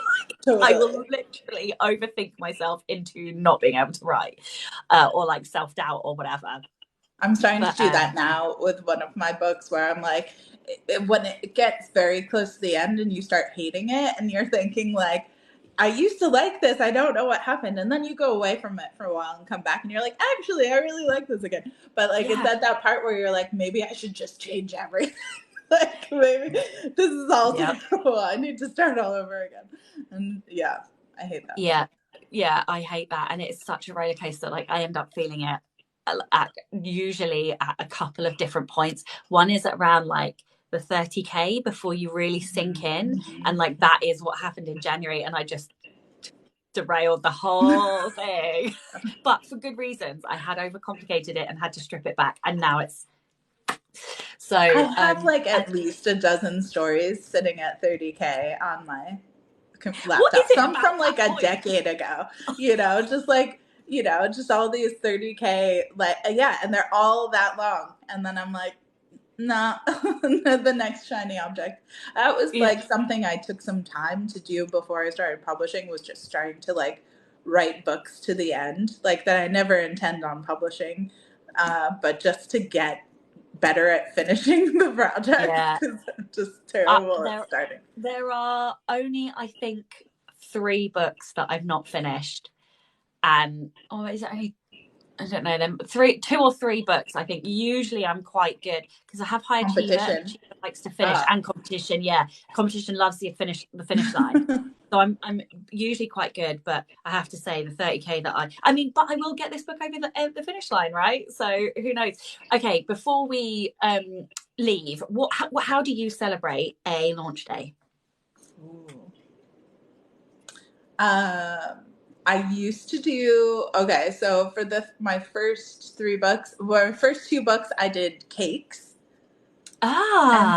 I Totally. will literally overthink myself into not being able to write, or like self-doubt or whatever. I'm starting to But do that now with one of my books, where I'm like, when it gets very close to the end and you start hating it and you're thinking like, I used to like this, I don't know what happened. And then you go away from it for a while and come back and you're like, actually, I really like this again. But like, it's yeah, at that part where you're like, maybe I should just change everything. Like, maybe this is all yep. terrible. I need to start all over again. And yeah, I hate that. Yeah, I hate that. And it's such a roller coaster. Like, I end up feeling it usually at a couple of different points. One is around like the 30K before you really sink in. And like, that is what happened in January. And I just derailed the whole thing. But for good reasons. I had overcomplicated it and had to strip it back. And now it's so. I have like at least a dozen stories sitting at 30K on my What is laptop. it Some about from that like a point? decade ago, just like, just all these 30K, like, yeah, and they're all that long. And then I'm like, nah, the next shiny object. That was Yeah. like something I took some time to do before I started publishing, was just starting to like write books to the end, like that I never intend on publishing, but just to get better at finishing the project, Yeah. because I'm just terrible at There, starting. there are only, I think, 3 books that I've not finished, and is it only? I don't know them. 2 or 3 books. I think usually I'm quite good because I have high achiever. Competition. Achiever likes to finish, and competition. Yeah, competition loves the finish line. So I'm usually quite good, but I have to say the 30K that I mean, but I will get this book over the finish line, right? So who knows? Okay, before we leave, how do you celebrate a launch day? Ooh. I used to do, okay, so for my first 3 books, well, first 2 books, I did cakes. And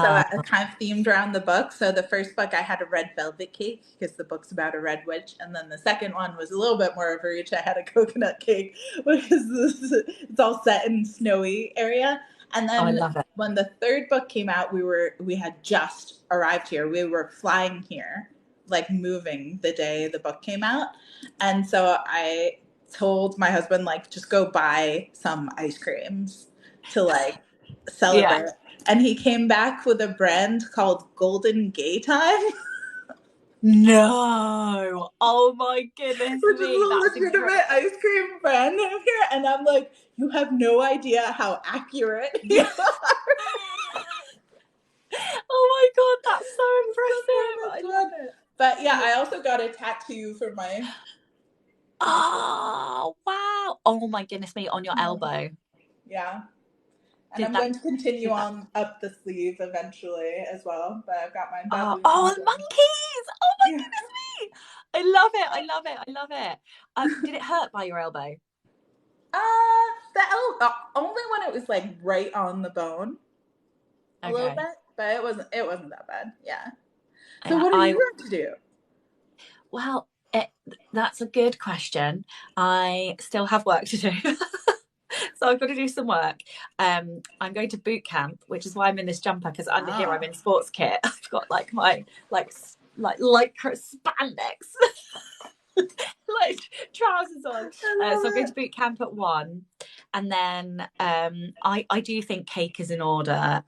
so Ah, I kind of themed around the book. So the first book, I had a red velvet cake because the book's about a red witch. And then the second one was a little bit more of a reach. I had a coconut cake because it's all set in snowy area. And oh, I then love it. when the third book came out, we had just arrived here. We were flying here, like moving the day the book came out. And so I told my husband, like, just go buy some ice creams to like Yeah. celebrate. And he came back with a brand called Golden Gay Time, No. Oh my goodness which is me. a That's legitimate incredible. ice cream brand out here. And I'm like, you have no idea how accurate you Yeah. are. Oh my God, that's so It's impressive. so fun. But yeah, I also got a tattoo for my. Oh, wow. Oh my goodness me, on your elbow. Yeah. And Did I'm that going to continue did that on up the sleeve eventually as well. But I've got mine that oh, loose and oh, thin. monkeys. Oh my Yeah. goodness me. I love it. I love it. I love it. Did it hurt by your elbow? Only when it was like right on the bone a little Okay. bit, but it wasn't that bad. Yeah. So Yeah, what are you going to do? well, that's a good question. I still have work to do. So I've got to do some work. I'm going to boot camp, which is why I'm in this jumper, because under here I'm Oh, in sports kit. I've got like my like lycra spandex like trousers on. I So I'm love going it. to boot camp at 1, and then I do think cake is in order.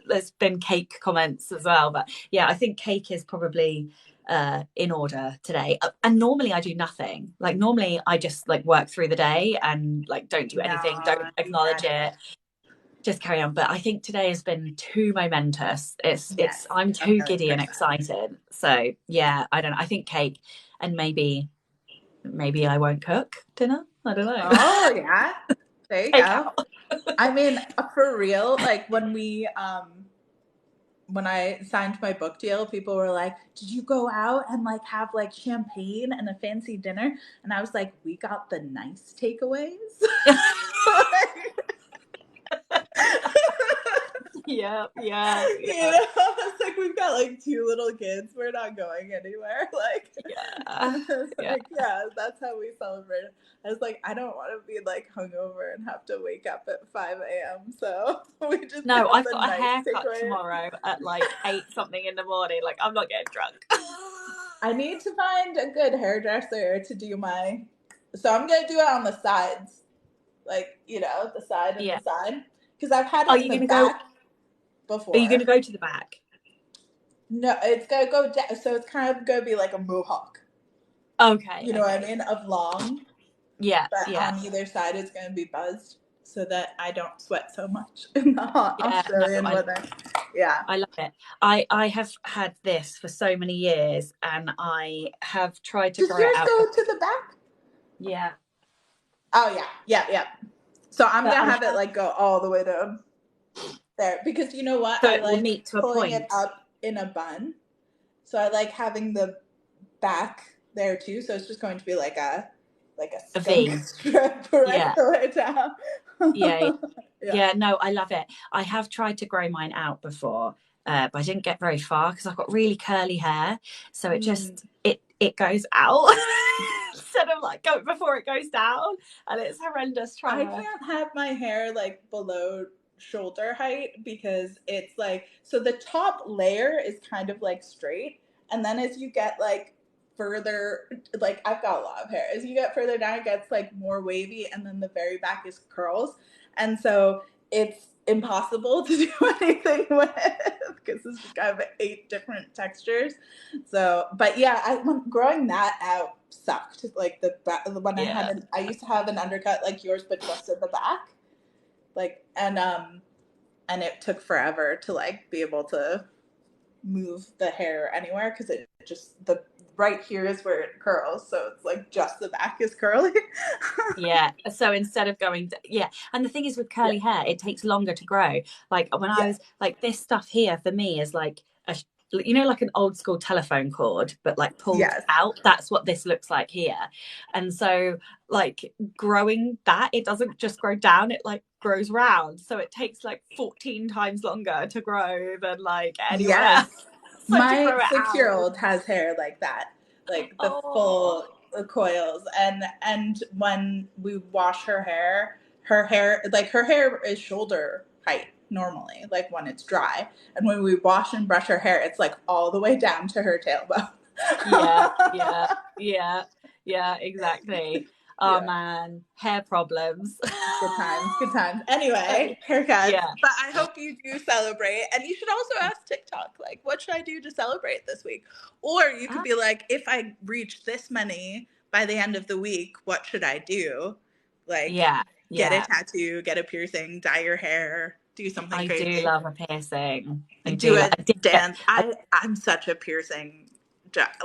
There's been cake comments as well, but yeah, I think cake is probably in order today. And normally I do nothing. Like normally I just like work through the day and like don't do anything, don't No, acknowledge it, just carry on. But I think today has been too momentous. yes, I'm a too million giddy and percent. excited. So yeah, I don't know. I think cake, and maybe I won't cook dinner. I don't know. Oh yeah, there you Take go. out. I mean, for real, like when I signed my book deal, people were like, "Did you go out and like have like champagne and a fancy dinner?" And I was like, "We got the nice takeaways." Yeah, yeah, You yeah. know, it's like we've got like 2 little kids. We're not going anywhere. Like, Yeah. it's Yeah. like, yeah, that's how we celebrate it. I was like, I don't want to be like hungover and have to wake up at 5 a.m. So we just No, got I've the got a nice haircut takeaway. tomorrow at like 8 something in the morning. Like, I'm not getting drunk. I need to find a good hairdresser to do my. So I'm gonna do it on the sides, like the side and Yeah. the side, because I've had Are it in you the gonna go? back Are you before. gonna go to the back? No, it's gonna go down. So it's kind of gonna be like a mohawk. Okay. You know what I Okay. mean? Of long, Yeah. but Yeah. on either side it's gonna be buzzed, so that I don't sweat so much in the hot Yeah. No, Australian weather. Yeah. I love it. I have had this for so many years, and I have tried to Does grow it yours out. go to the back? Yeah. Oh yeah, yeah, yeah. So I'm But gonna I have it have, like go all the way down there, because you know what? so I it will like meet to a pulling it point. up in a bun. So I like having the back there too. So it's just going to be like a A skunk V. strip right Yeah. the way down. Yeah. Yeah. Yeah. No, I love it. I have tried to grow mine out before, but I didn't get very far because I've got really curly hair. So it Mm. just it goes out instead of like go before it goes down, and it's horrendous trying I to. can't have my hair like below shoulder height, because it's like, so the top layer is kind of like straight, and then as you get like further, like I've got a lot of hair, as you get further down it gets like more wavy, and then the very back is curls, and so it's impossible to do anything with, because it's kind of 8 different textures. So, but yeah, when growing that out sucked. Like when Yeah. I used to have an undercut like yours, but just at the back. Like, and it took forever to like be able to move the hair anywhere, because it just, the right here is where it curls, so it's like just the back is curly. Yeah. So instead of going, yeah. And the thing is with Yeah. curly hair, it takes longer to grow. Like when I Yeah. was like, this stuff here for me is like like an old school telephone cord, but like pulled Yes. out. That's what this looks like here. And so like growing that, it doesn't just grow down, it like grows round. So it takes like 14 times longer to grow than like anywhere. Yes. So to My grow it out. 6-year-old has hair like that, like the Oh, full coils, and when we wash her hair, like her hair is shoulder height normally, like when it's dry, and when we wash and brush her hair, it's like all the way down to her tailbone. yeah, yeah, yeah, yeah, exactly. Oh Yeah. man, hair problems. Good times, good times. So, Anyway, haircuts. yeah. But I hope you do celebrate. And you should also ask TikTok, like, what should I do to celebrate this week? Or you could Ah, be like, if I reach this many by the end of the week, what should I do? Like, yeah, get a yeah. tattoo, get a piercing, dye your hair, do something I do crazy, love a piercing. I do do. a I did get. dance. I, I'm such a piercing,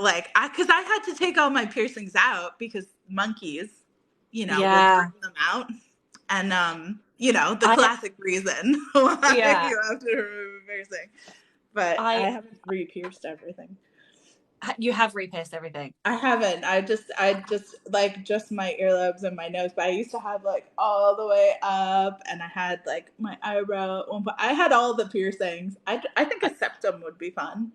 like, because I had to take all my piercings out because monkeys, would yeah. bring them out. And the I classic reason why yeah. you have to remove a piercing. But I I haven't re-pierced everything. You have repierced everything. I haven't. I just like just my earlobes and my nose. But I used to have like all the way up, and I had like my eyebrow at one point. I had all the piercings. I think a septum would be fun.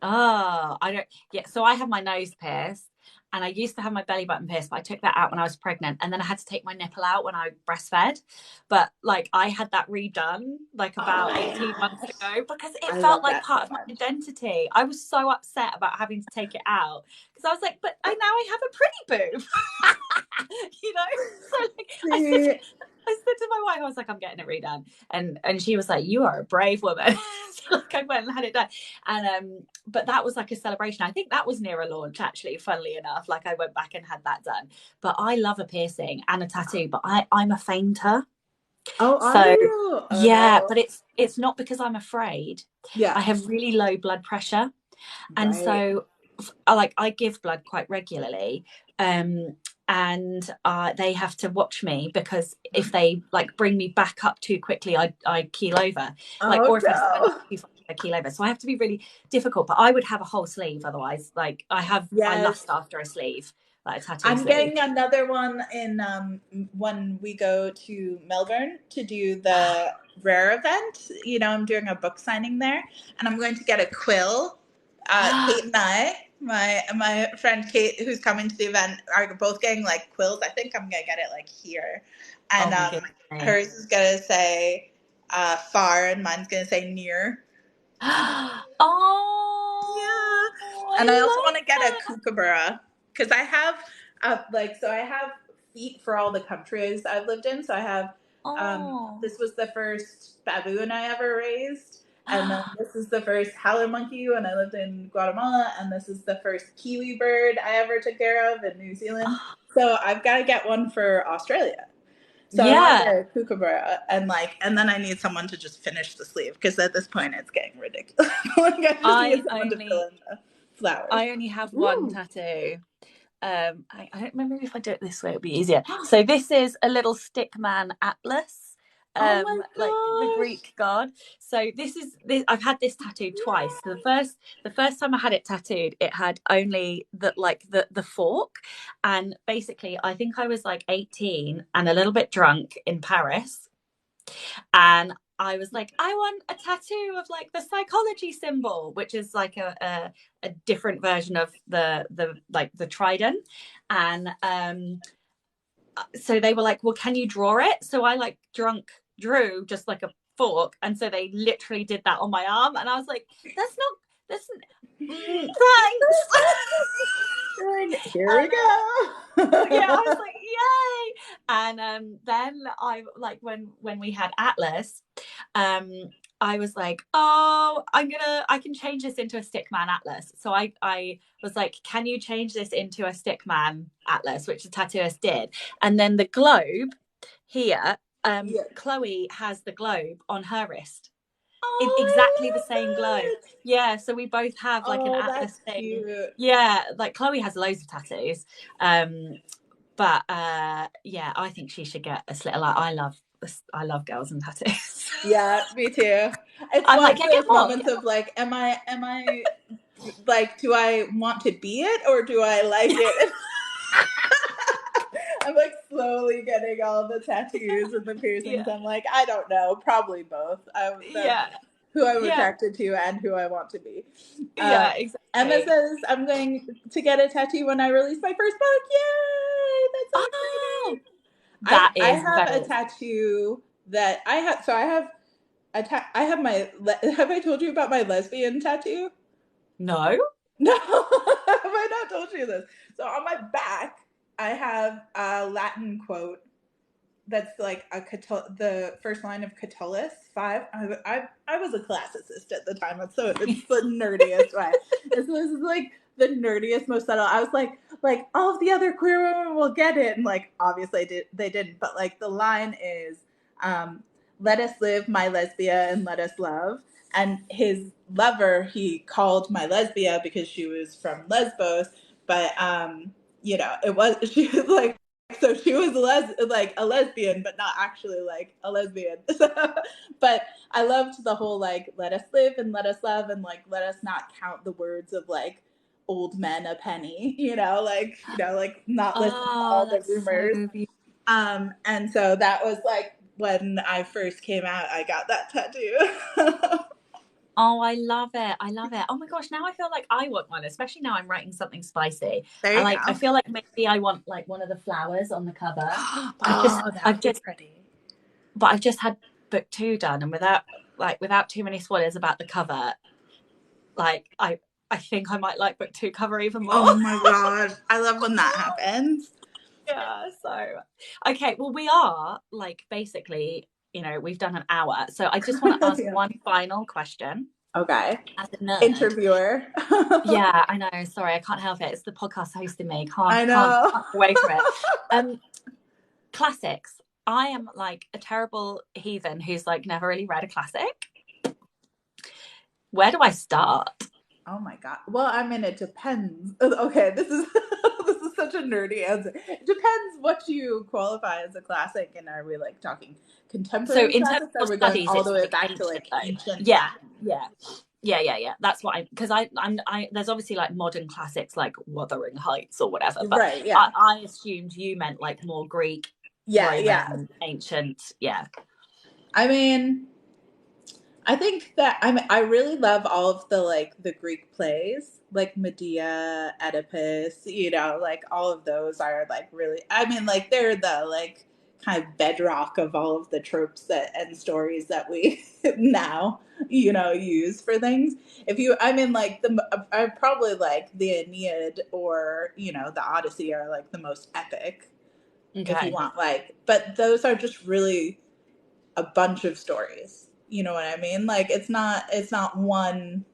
Oh, I don't. Yeah, so I have my nose pierced, and I used to have my belly button pierced, but I took that out when I was pregnant, and then I had to take my nipple out when I breastfed. But like, I had that redone like Oh about my 18 months gosh. ago because it I felt love like that part so of my much. identity. I was so upset about having to take it out because I was like, but I have a pretty boob, So like, See, I said to my wife, I was like, I'm getting it redone, and she was like, you are a brave woman. So like, I went and had it done, and but that was like a celebration. I think that was near a launch, actually, funnily enough. Like I went back and had that done. But I love a piercing and a tattoo, but I'm a fainter. oh, are So you? Oh yeah, no. but it's not because I'm afraid. I Yeah. have really low blood pressure. And Right. so I give blood quite regularly. Um, and they have to watch me because if they like bring me back up too quickly, I keel over. Like, Oh or if I stand up no. too far, I keel over. So I have to be really difficult. But I would have a whole sleeve otherwise. Like I Yes. lust after a sleeve. like a tattoo I'm sleeve. getting another one in when we go to Melbourne to do the Rare event. You know, I'm doing a book signing there, and I'm going to get a quill. Kate and I, my friend Kate, who's coming to the event, are both getting like quills. I think I'm gonna get it like here, and Oh my goodness. hers is gonna say far, and mine's gonna say near. Oh, Yeah, I and I also want love to get a that. kookaburra because I have so I have feet for all the countries I've lived in. So I have Oh. this was the first baboon I ever raised, and then this is the first howler monkey when I lived in Guatemala, and this is the first kiwi bird I ever took care of in New Zealand. So I've got to get one for Australia. So I want to Yeah. get a kookaburra, and then I need someone to just finish the sleeve because at this point it's getting ridiculous. Like I just I need someone to fill only in the flowers. I only have one Ooh. tattoo. I don't remember if I do it this way, it'll be easier. So this is a little stick man Atlas, Oh my like the gosh. Greek god. So this. I've had this tattooed twice. The first time I had it tattooed, it had only the fork, and basically I think I was like 18 and a little bit drunk in Paris, and I was like, I want a tattoo of like the psychology symbol, which is like a different version of the trident. And so they were like, well, can you draw it? So I like drew just like a fork, and so they literally did that on my arm, and I was like, that's thanks. Here we And yeah, I was go. like, yay. And then I like when we had Atlas, um I was like, oh, I can change this into a stickman Atlas. So I was like, can you change this into a stickman Atlas, which the tattooist did. And then the globe here, Yeah. Chloe has the globe on her wrist, exactly Oh, the I same globe. love that. Yeah, so we both have like an Oh, that's Atlas thing. cute. Yeah, like Chloe has loads of tattoos. But yeah, I think she should get a slit. Like I love girls and tattoos. Yeah, me too. It's I'm one like, of yeah, those moments of like, am I like, do I want to be it or do I like it? I'm like slowly getting all the tattoos and the piercings. yeah, I'm like, I don't know, probably both. That's yeah, who I'm yeah, attracted to and who I want to be. yeah, Emma exactly. says I'm going to get a tattoo when I release my first book. Yay! That's so Oh, exciting. that I is have a very tattoo that I have. So I have I have my. Have I told you about my lesbian tattoo? no. No, have I not told you this? So on my back, I have a Latin quote that's like the first line of Catullus 5. I was a classicist at the time, so it's the nerdiest way. This is like the nerdiest, most subtle. I was like all of the other queer women will get it, and like obviously they didn't, but like the line is, "Let us live, my lesbia, and let us love." And his lover, he called my lesbia because she was from Lesbos, but you know, it was she was like so she was like a lesbian, but not actually like a lesbian. But I loved the whole like let us live and let us love and like let us not count the words of like old men a penny, like not listen to Oh, all the that's so rumors. beautiful. And so that was like when I first came out, I got that tattoo. Oh, I love it. I love it. Oh my gosh, now I feel like I want one, especially now I'm writing something spicy. There I you like I go. feel like maybe I want like one of the flowers on the cover. But Oh, that would be pretty. I've just had book 2 done, and without too many spoilers about the cover, like I think I might like book 2 cover even more. Oh my god. I love when that happens. Yeah, so okay, well we are like basically, we've done an hour. So I just want to ask Yeah. one final question Okay. as a nerd. Interviewer. Yeah, I know. Sorry, I can't help it. It's the podcast hosting me. I Can't can't know. can't get away from it. Classics. I am like a terrible heathen who's like never really read a classic. Where do I start? Oh my god. Well, I mean, it depends. Okay, this is this is such a nerdy answer. It depends what you qualify as a classic, and are we like talking So contemporary in terms classics? Or of are we going studies, all the it's way like back to ancient like though. ancient Yeah, Latin? yeah. Yeah. That's what because I there's obviously like modern classics like Wuthering Heights or whatever, but Right, yeah. I assumed you meant like more Greek, Yeah. Roman, ancient. Yeah. I mean, I think that I really love all of the like the Greek plays, like Medea, Oedipus, like all of those are like really, I mean, like they're the like kind of bedrock of all of the tropes that and stories that we now, use for things. If you I mean like I probably like the Aeneid or, the Odyssey are like the most epic if you Okay. want like, but those are just really a bunch of stories. You know what I mean? Like it's not one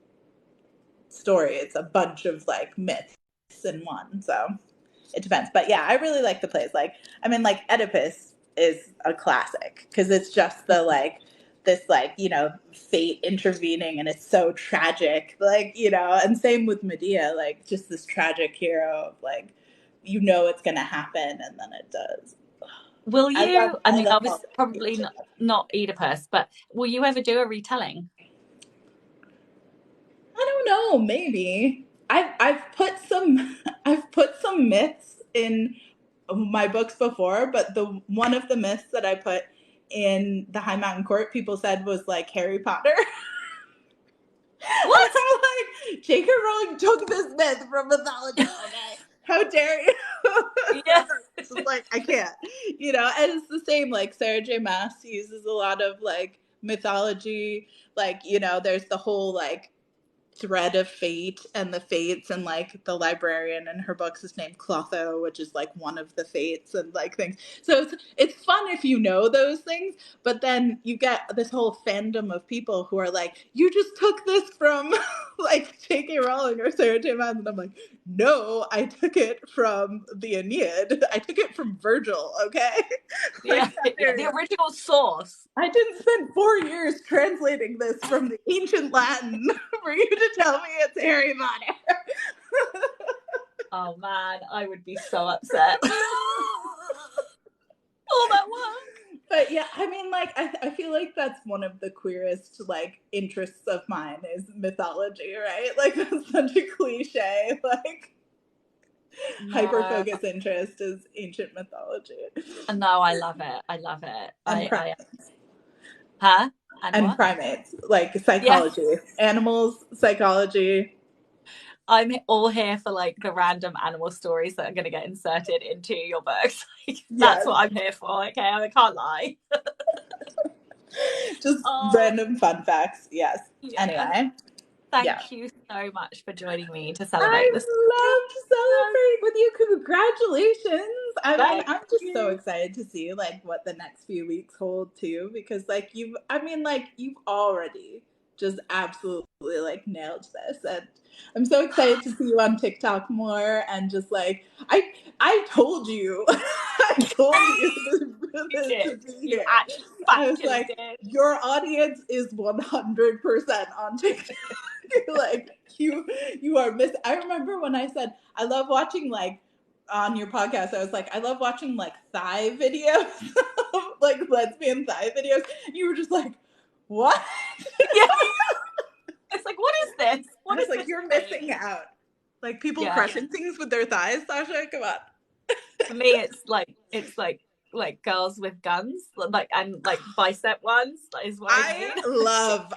story. It's a bunch of like myths in one. So it depends. But yeah, I really like the plays. Like I mean like Oedipus is a classic because it's just the like this like, fate intervening and it's so tragic. Like, and same with Medea, like just this tragic hero of like it's gonna happen and then it does. Will I love you? I I mean, love all obviously, the probably not Oedipus, but will you ever do a retelling? I don't know, maybe. I've put some I've put some myths in my books before, but the one of the myths that I put in the High Mountain Court people said was like Harry Potter. And What? I'm like, J.K. Rowling took this myth from mythology, okay? How dare you? Yeah. It's just like I can't. And it's the same, like Sarah J. Maas uses a lot of like mythology, like, there's the whole like thread of fate and the fates and like the librarian in her books is named Clotho, which is like one of the fates and like things. So it's fun if you know those things, but then you get this whole fandom of people who are like, you just took this from like J.K. Rowling or Sarah J. Maas, and I'm like, no, I took it from the Aeneid. I took it from Virgil. Okay, like Yeah. how Yeah. dare The you? original source. I didn't spend 4 years translating this from the ancient Latin for you to tell me it's Harry Potter. Oh man, I would be so upset. All that work. But yeah, I mean, like, I feel like that's one of the queerest, like, interests of mine is mythology, right? Like, that's such a cliche, like, hyper No, focus interest is ancient mythology. no, I love it. I love it. And I, primates. huh? And And what? primates, like, Yeah, psychology. Animals, psychology. I'm all here for like the random animal stories that are going to get inserted into your books. Like, that's Yes. what I'm here for. Okay, I can't lie. Just Oh, random fun facts. Yes. yeah. Anyway, yeah. Thank you so much for joining me to celebrate I this. love to celebrate with you. Congratulations. I mean, Thank I'm just so you. excited to see like what the next few weeks hold too, because like you've already just absolutely like nailed this. And I'm so excited to see you on TikTok more and just like I told you I told you You this to did. be You here. actually I was factually like, did. your audience is 100% on TikTok. Like you are miss. I remember when I said I love watching like on your podcast. I was like, I love watching like thigh videos, like lesbian thigh videos. You were just like, what? Yeah. It's like, what is this? I What was is like, this you're thing? missing out. Like people Yeah. crushing things with their thighs, Sasha. Come on. For me, it's like girls with guns, like and like bicep ones. That is what I mean.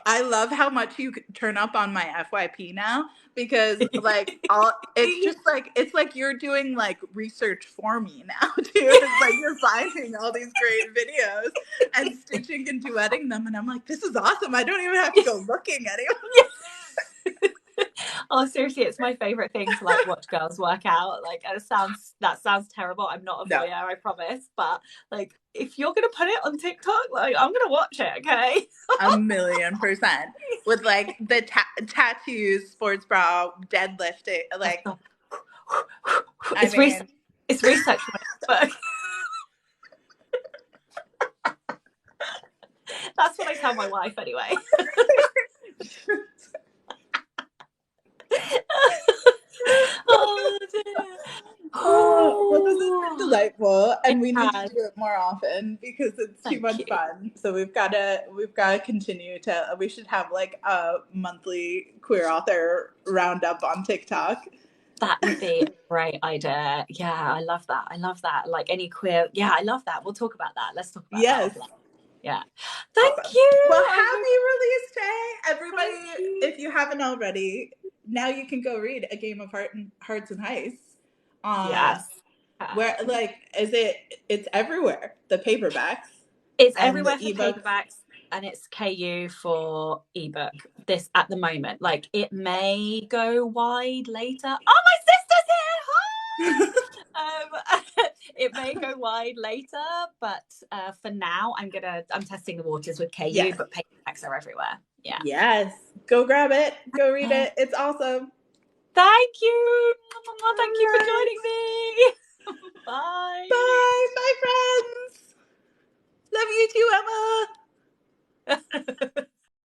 I love how much you turn up on my FYP now because like all it's like you're doing like research for me now too. It's like you're finding all these great videos and stitching and duetting them and I'm like, this is awesome. I don't even have to go looking anymore. Oh, seriously, it's my favorite thing to like watch girls work out. Like, that sounds terrible. I'm not a No, voyeur, I promise. But like, if you're gonna put it on TikTok, like, I'm gonna watch it. Okay. 1,000,000%. With like the tattoos, sports bra, deadlifting, like I It's research. mean It's research for my book. That's what I tell my wife anyway. Oh dear. oh, well, this has been delightful. And we need to And do it more often because it's too thank much you. fun. So we've gotta continue to. We should have like a monthly queer author roundup on TikTok. That would be a great idea. Yeah, I love that. I love that. Like any queer, yeah, I love that. We'll talk about that. Let's talk about that Yes. offline. Yeah. Thank Awesome. Well, you. I happy hope. release day, Thank everybody! you. If you haven't already, now you can go read A Game of Hearts and Heists. Yes. Where like is it? It's everywhere. The paperbacks It's and the everywhere for ebooks. paperbacks and it's KU for ebook. This at the moment. Like it may go wide later. Oh, my sister's here. It may go wide later, but for now, I'm testing the waters with KU, Yes, but paperbacks are everywhere. Yeah. yes. Go grab it. Go read it. It's awesome. Thank you. All Thank you for right. joining me. Bye. Bye, bye, friends. Love you too, Emma.